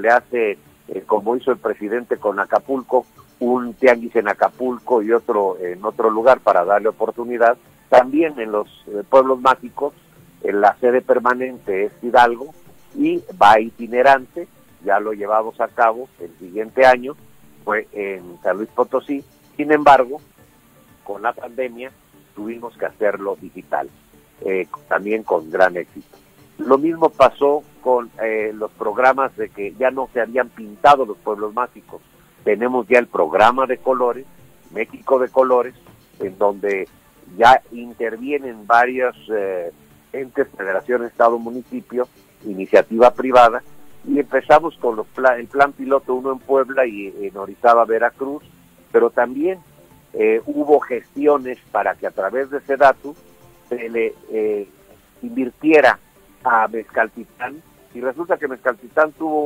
Speaker 13: como hizo el presidente con Acapulco, un tianguis en Acapulco y otro en otro lugar para darle oportunidad. También en los pueblos mágicos, la sede permanente es Hidalgo y va itinerante, ya lo llevamos a cabo el siguiente año, fue en San Luis Potosí. Sin embargo, con la pandemia tuvimos que hacerlo digital, también con gran éxito. Lo mismo pasó con los programas de que ya no se habían pintado los pueblos mágicos. Tenemos ya el programa de colores, México de Colores, en donde ya intervienen varios entes, federación, estado, municipio, iniciativa privada, y empezamos con el plan piloto 1 en Puebla y en Orizaba, Veracruz, pero también hubo gestiones para que a través de Sedatu se le invirtiera a Mezcaltitán, y resulta que Mezcaltitán tuvo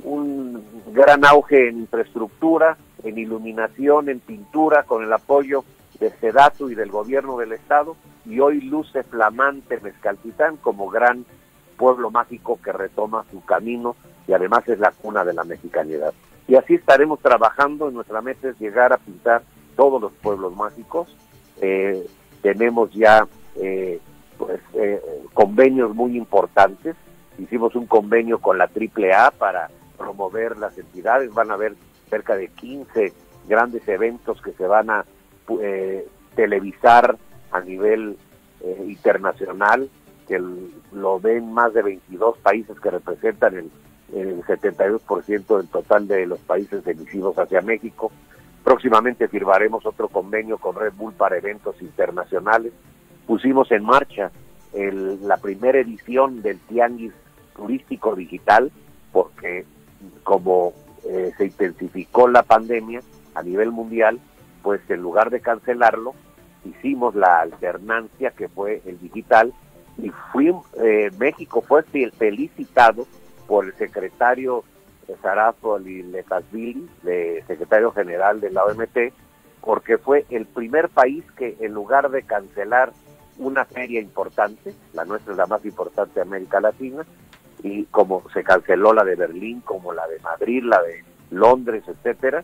Speaker 13: un gran auge en infraestructura, en iluminación, en pintura, con el apoyo de Sedatu y del gobierno del estado, y hoy luce flamante Mezcaltitán como gran pueblo mágico que retoma su camino, y además es la cuna de la mexicanidad. Y así estaremos trabajando. Nuestra meta es llegar a pintar todos los pueblos mágicos. Tenemos ya convenios muy importantes. Hicimos un convenio con la AAA para promover las entidades. Van a haber cerca de 15 grandes eventos que se van a televisar a nivel internacional, que lo ven más de 22 países que representan el 72% del total de los países emisivos hacia México. Próximamente firmaremos otro convenio con Red Bull para eventos internacionales. Pusimos en marcha la primera edición del Tianguis Turístico Digital, porque como se intensificó la pandemia a nivel mundial, pues en lugar de cancelarlo, hicimos la alternancia que fue el digital, y México fue felicitado por el secretario Sarafoli Letasvili, secretario general de la OMT, porque fue el primer país que, en lugar de cancelar una feria importante, la nuestra es la más importante de América Latina, y como se canceló la de Berlín, como la de Madrid, la de Londres, etcétera,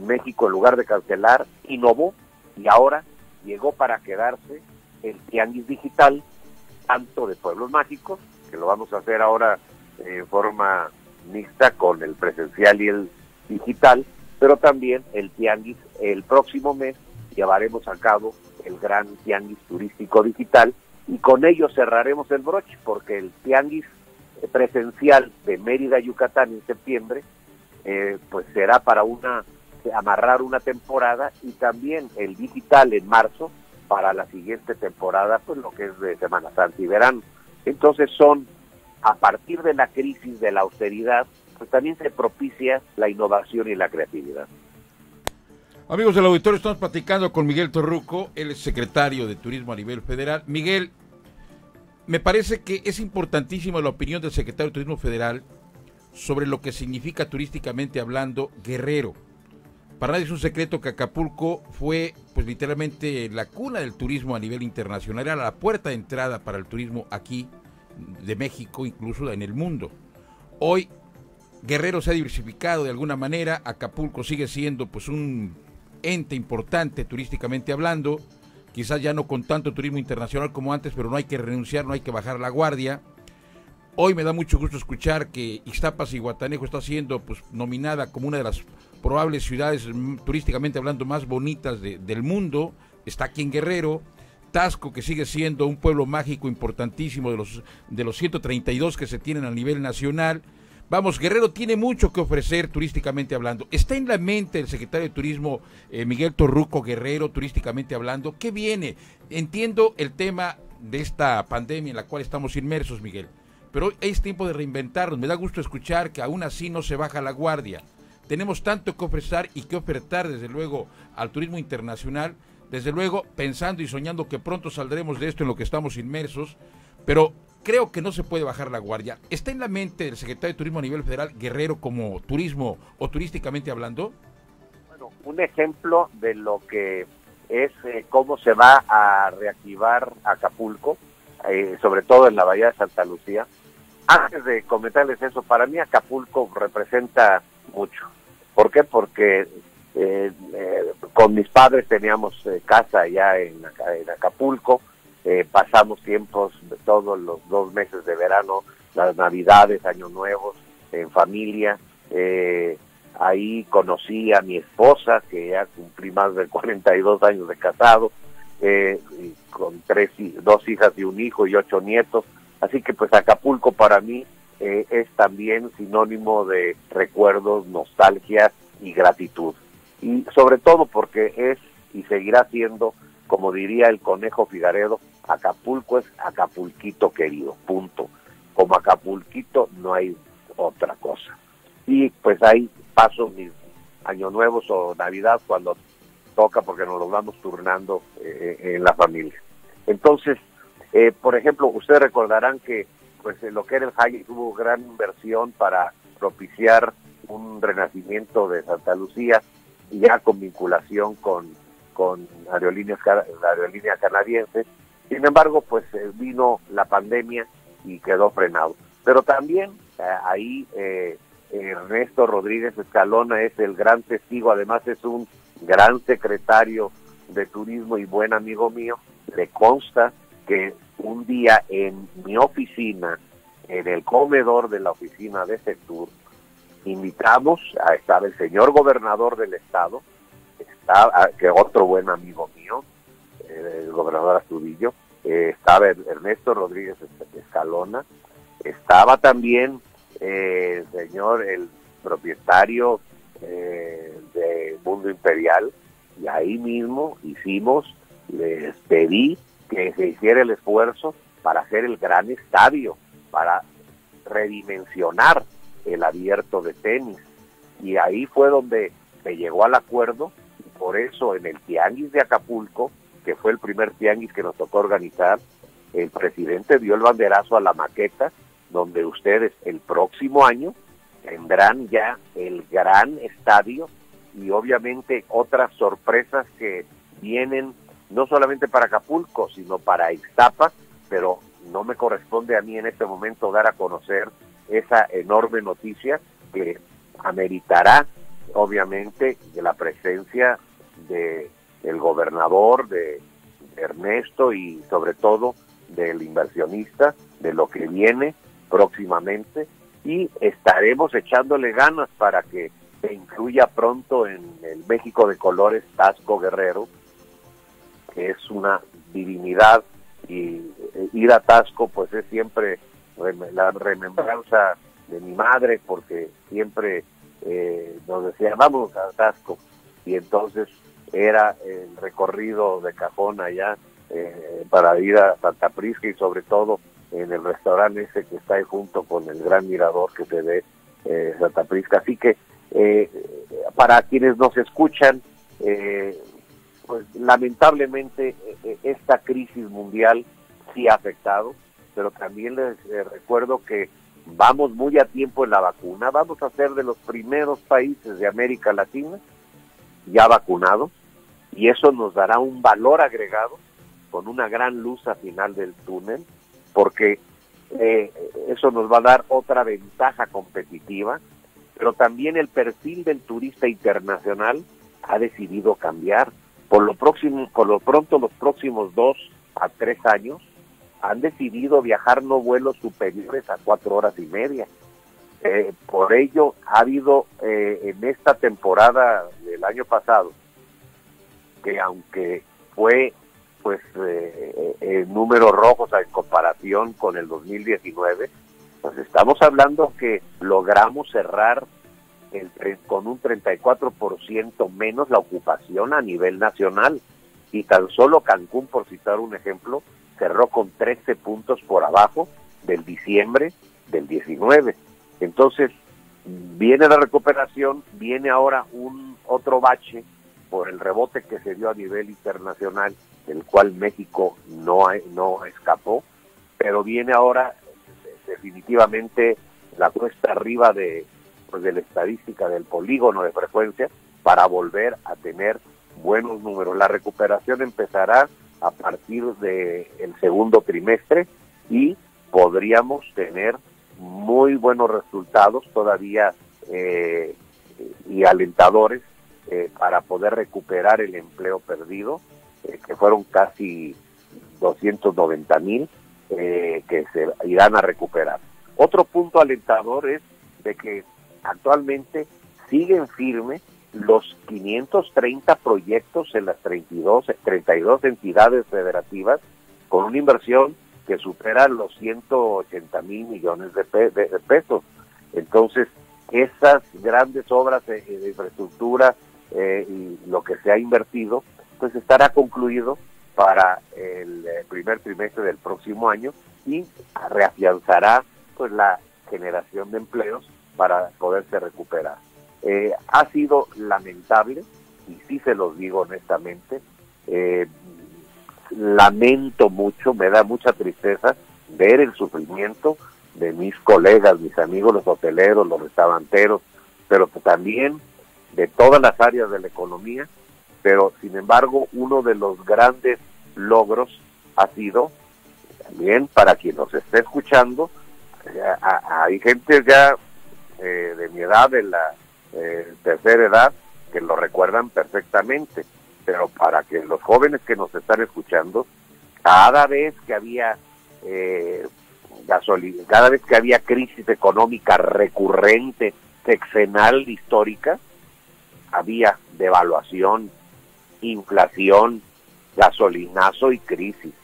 Speaker 13: México, en lugar de cancelar, innovó, y ahora llegó para quedarse el Tianguis Digital, tanto de pueblos mágicos, que lo vamos a hacer ahora en forma mixta con el presencial y el digital, pero también el Tianguis. El próximo mes llevaremos a cabo el gran Tianguis Turístico Digital, y con ello cerraremos el broche, porque el Tianguis presencial de Mérida, Yucatán, en septiembre, pues será para amarrar una temporada, y también el digital en marzo para la siguiente temporada, pues lo que es de Semana Santa y verano. Entonces a partir de la crisis de la austeridad, pues también se propicia la innovación y la creatividad.
Speaker 3: Amigos del auditorio, estamos platicando con Miguel Torruco, él es secretario de Turismo a nivel federal. Miguel, me parece que es importantísima la opinión del secretario de Turismo Federal sobre lo que significa turísticamente hablando Guerrero. Para nadie es un secreto que Acapulco fue pues literalmente la cuna del turismo a nivel internacional, era la puerta de entrada para el turismo aquí de México, incluso en el mundo. Hoy Guerrero se ha diversificado de alguna manera, Acapulco sigue siendo pues un ente importante turísticamente hablando, quizás ya no con tanto turismo internacional como antes, pero no hay que renunciar, no hay que bajar la guardia. Hoy me da mucho gusto escuchar que Ixtapas y Guatanejo está siendo pues nominada como una de las probables ciudades turísticamente hablando más bonitas del mundo. Está aquí en Guerrero. Taxco, que sigue siendo un pueblo mágico importantísimo de los 132 que se tienen a nivel nacional. Vamos, Guerrero tiene mucho que ofrecer turísticamente hablando. ¿Está en la mente el secretario de Turismo, Miguel Torruco, Guerrero, turísticamente hablando? ¿Qué viene? Entiendo el tema de esta pandemia en la cual estamos inmersos, Miguel, pero es tiempo de reinventarnos. Me da gusto escuchar que aún así no se baja la guardia. tenemos tanto que ofrecer y que ofertar, desde luego, al turismo internacional, desde luego pensando y soñando que pronto saldremos de esto en lo que estamos inmersos, pero creo que no se puede bajar la guardia. ¿Está en la mente del secretario de Turismo a nivel federal Guerrero como turismo o turísticamente hablando?
Speaker 13: Bueno, un ejemplo de lo que es cómo se va a reactivar Acapulco, sobre todo en la bahía de Santa Lucía. Antes de comentarles eso, para mí Acapulco representa mucho. ¿Por qué? Porque con mis padres teníamos casa allá en Acapulco, pasamos tiempos todos los 2 meses de verano, las Navidades, Años Nuevos, en familia. Ahí conocí a mi esposa, que ya cumplí más de 42 años de casado, con 2 hijas y un hijo y 8 nietos. Así que pues Acapulco para mí es también sinónimo de recuerdos, nostalgia y gratitud. Y sobre todo porque es y seguirá siendo, como diría el Conejo Figaredo, Acapulco es Acapulquito querido, punto. Como Acapulquito no hay otra cosa. Y pues ahí paso mis años nuevos o Navidad cuando toca, porque nos los vamos turnando en la familia. Entonces, por ejemplo, ustedes recordarán que pues lo que era el Hyatt tuvo gran inversión para propiciar un renacimiento de Santa Lucía, ya con vinculación con la aerolínea canadiense. Sin embargo, pues vino la pandemia y quedó frenado. Pero también ahí Ernesto Rodríguez Escalona es el gran testigo, además es un gran secretario de turismo y buen amigo mío. Le consta que un día en mi oficina, en el comedor de la oficina de Sectur, invitamos, estaba el señor gobernador del estado, que otro buen amigo mío, el gobernador Astudillo, estaba Ernesto Rodríguez Escalona, estaba también el propietario de Mundo Imperial, y ahí mismo les pedí que se hiciera el esfuerzo para hacer el gran estadio, para redimensionar el abierto de tenis, y ahí fue donde se llegó al acuerdo. Y por eso en el Tianguis de Acapulco, que fue el primer tianguis que nos tocó organizar, el presidente dio el banderazo a la maqueta, donde ustedes el próximo año tendrán ya el gran estadio y obviamente otras sorpresas que vienen no solamente para Acapulco, sino para Ixtapa, pero no me corresponde a mí en este momento dar a conocer esa enorme noticia que ameritará obviamente de la presencia del gobernador, de Ernesto y sobre todo del inversionista, de lo que viene próximamente, y estaremos echándole ganas para que se incluya pronto en el México de Colores Taxco Guerrero, que es una divinidad, y ir a Taxco pues es siempre la remembranza de mi madre, porque siempre nos decía vamos a Taxco, y entonces era el recorrido de cajón allá para ir a Santa Prisca, y sobre todo en el restaurante ese que está ahí junto con el gran mirador que se ve Santa Prisca. Así que para quienes nos escuchan, pues lamentablemente esta crisis mundial sí ha afectado, pero también les recuerdo que vamos muy a tiempo en la vacuna. Vamos a ser de los primeros países de América Latina ya vacunados, y eso nos dará un valor agregado con una gran luz al final del túnel, porque eso nos va a dar otra ventaja competitiva, pero también el perfil del turista internacional ha decidido cambiar. Por lo pronto, los próximos 2 a 3 años han decidido viajar no vuelos superiores a 4 horas y media. Por ello, ha habido en esta temporada del año pasado, que aunque fue pues números rojos en comparación con el 2019, pues estamos hablando que logramos cerrar con un 34% menos la ocupación a nivel nacional, y tan solo Cancún, por citar un ejemplo, cerró con 13 puntos por abajo del diciembre del 19. Entonces, viene la recuperación, viene ahora otro bache por el rebote que se dio a nivel internacional, del cual México no escapó, pero viene ahora definitivamente la cuesta arriba de la estadística del polígono de frecuencia para volver a tener buenos números. La recuperación empezará a partir del segundo trimestre y podríamos tener muy buenos resultados todavía y alentadores para poder recuperar el empleo perdido, que fueron casi 290,000 que se irán a recuperar. Otro punto alentador es de que actualmente siguen firmes los 530 proyectos en las 32 entidades federativas con una inversión que supera los 180,000 millones de pesos. Entonces, esas grandes obras de infraestructura y lo que se ha invertido, pues estará concluido para el primer trimestre del próximo año y reafianzará pues la generación de empleos para poderse recuperar. Ha sido lamentable, y sí se los digo honestamente, lamento mucho, me da mucha tristeza ver el sufrimiento de mis colegas, mis amigos, los hoteleros, los restauranteros, pero también de todas las áreas de la economía, pero sin embargo uno de los grandes logros ha sido, también para quien nos esté escuchando, hay gente ya de mi edad, de la tercera edad, que lo recuerdan perfectamente, pero para que los jóvenes que nos están escuchando, cada vez que había cada vez que había crisis económica recurrente, sexenal, histórica, había devaluación, inflación, gasolinazo y crisis.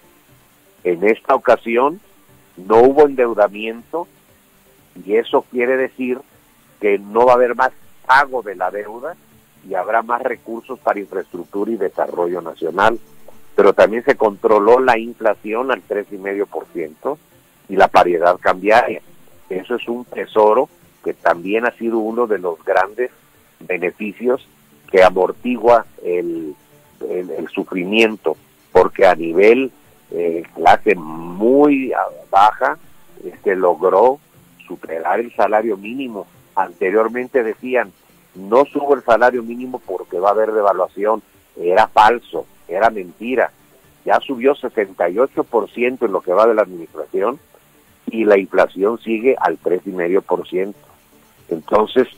Speaker 13: En esta ocasión no hubo endeudamiento y eso quiere decir que no va a haber más pago de la deuda y habrá más recursos para infraestructura y desarrollo nacional. Pero también se controló la inflación al 3,5% y la paridad cambiaria. Eso es un tesoro que también ha sido uno de los grandes beneficios que amortigua el sufrimiento, porque a nivel clase muy baja logró superar el salario mínimo. Anteriormente decían, no subo el salario mínimo porque va a haber devaluación. Era falso, era mentira. Ya subió 68% en lo que va de la administración y la inflación sigue al 3,5%. Entonces,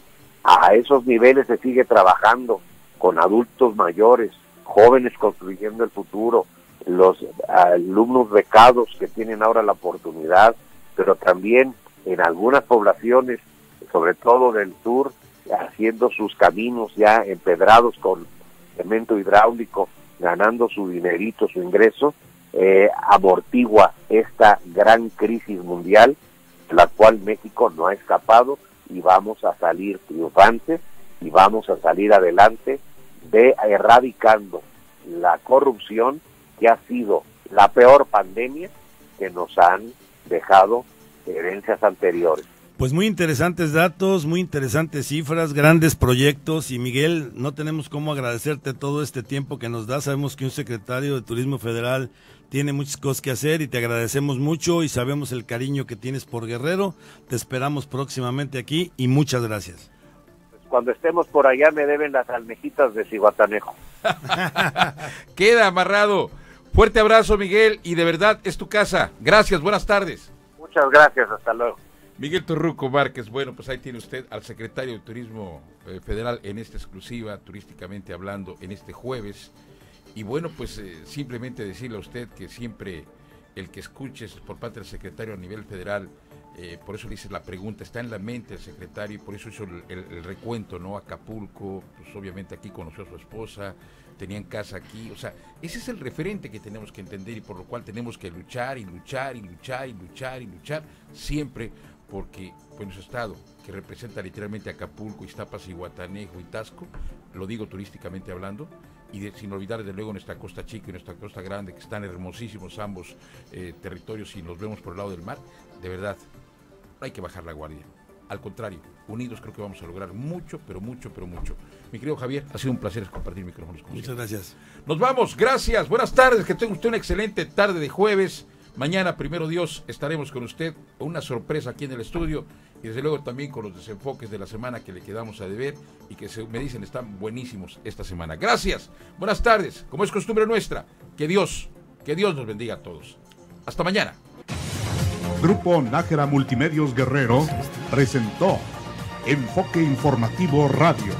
Speaker 13: a esos niveles se sigue trabajando con adultos mayores, jóvenes construyendo el futuro, los alumnos becados que tienen ahora la oportunidad, pero también en algunas poblaciones, sobre todo del sur, haciendo sus caminos ya empedrados con cemento hidráulico, ganando su dinerito, su ingreso, amortigua esta gran crisis mundial, de la cual México no ha escapado, y vamos a salir triunfantes y vamos a salir adelante erradicando la corrupción, que ha sido la peor pandemia que nos han dejado herencias anteriores.
Speaker 14: Pues muy interesantes datos, muy interesantes cifras, grandes proyectos, y Miguel, no tenemos cómo agradecerte todo este tiempo que nos da. Sabemos que un secretario de Turismo Federal tiene muchas cosas que hacer y te agradecemos mucho y sabemos el cariño que tienes por Guerrero. Te esperamos próximamente aquí y muchas gracias.
Speaker 13: Cuando estemos por allá me deben las almejitas de Zihuatanejo.
Speaker 3: Queda amarrado. Fuerte abrazo, Miguel, y de verdad es tu casa. Gracias, buenas tardes.
Speaker 13: Muchas gracias, hasta luego.
Speaker 3: Miguel Torruco Márquez, bueno, pues ahí tiene usted al secretario de Turismo Federal en esta exclusiva, turísticamente hablando, en este jueves. Y bueno, pues simplemente decirle a usted que siempre el que escuches por parte del secretario a nivel federal, por eso le hice la pregunta, está en la mente el secretario y por eso hizo el recuento, ¿no? Acapulco, pues obviamente aquí conoció a su esposa, tenían casa aquí, o sea, ese es el referente que tenemos que entender y por lo cual tenemos que luchar y luchar y luchar y luchar y luchar siempre, porque pues nuestro estado, que representa literalmente Acapulco, Iztapas, Zihuatanejo y Taxco, lo digo turísticamente hablando, y sin olvidar desde luego nuestra costa chica y nuestra costa grande, que están hermosísimos ambos territorios y nos vemos por el lado del mar, de verdad, hay que bajar la guardia. Al contrario, unidos creo que vamos a lograr mucho, pero mucho, pero mucho. Mi querido Javier, ha sido un placer compartir micrófonos con usted.
Speaker 14: Muchas gracias.
Speaker 3: Nos vamos, gracias, buenas tardes, que tenga usted una excelente tarde de jueves. Mañana, primero Dios, estaremos con usted, una sorpresa aquí en el estudio y desde luego también con los desenfoques de la semana que le quedamos a deber y que me dicen están buenísimos esta semana. Gracias, buenas tardes, como es costumbre nuestra, que Dios nos bendiga a todos. Hasta mañana.
Speaker 1: Grupo Nájera Multimedios Guerrero presentó Enfoque Informativo Radio.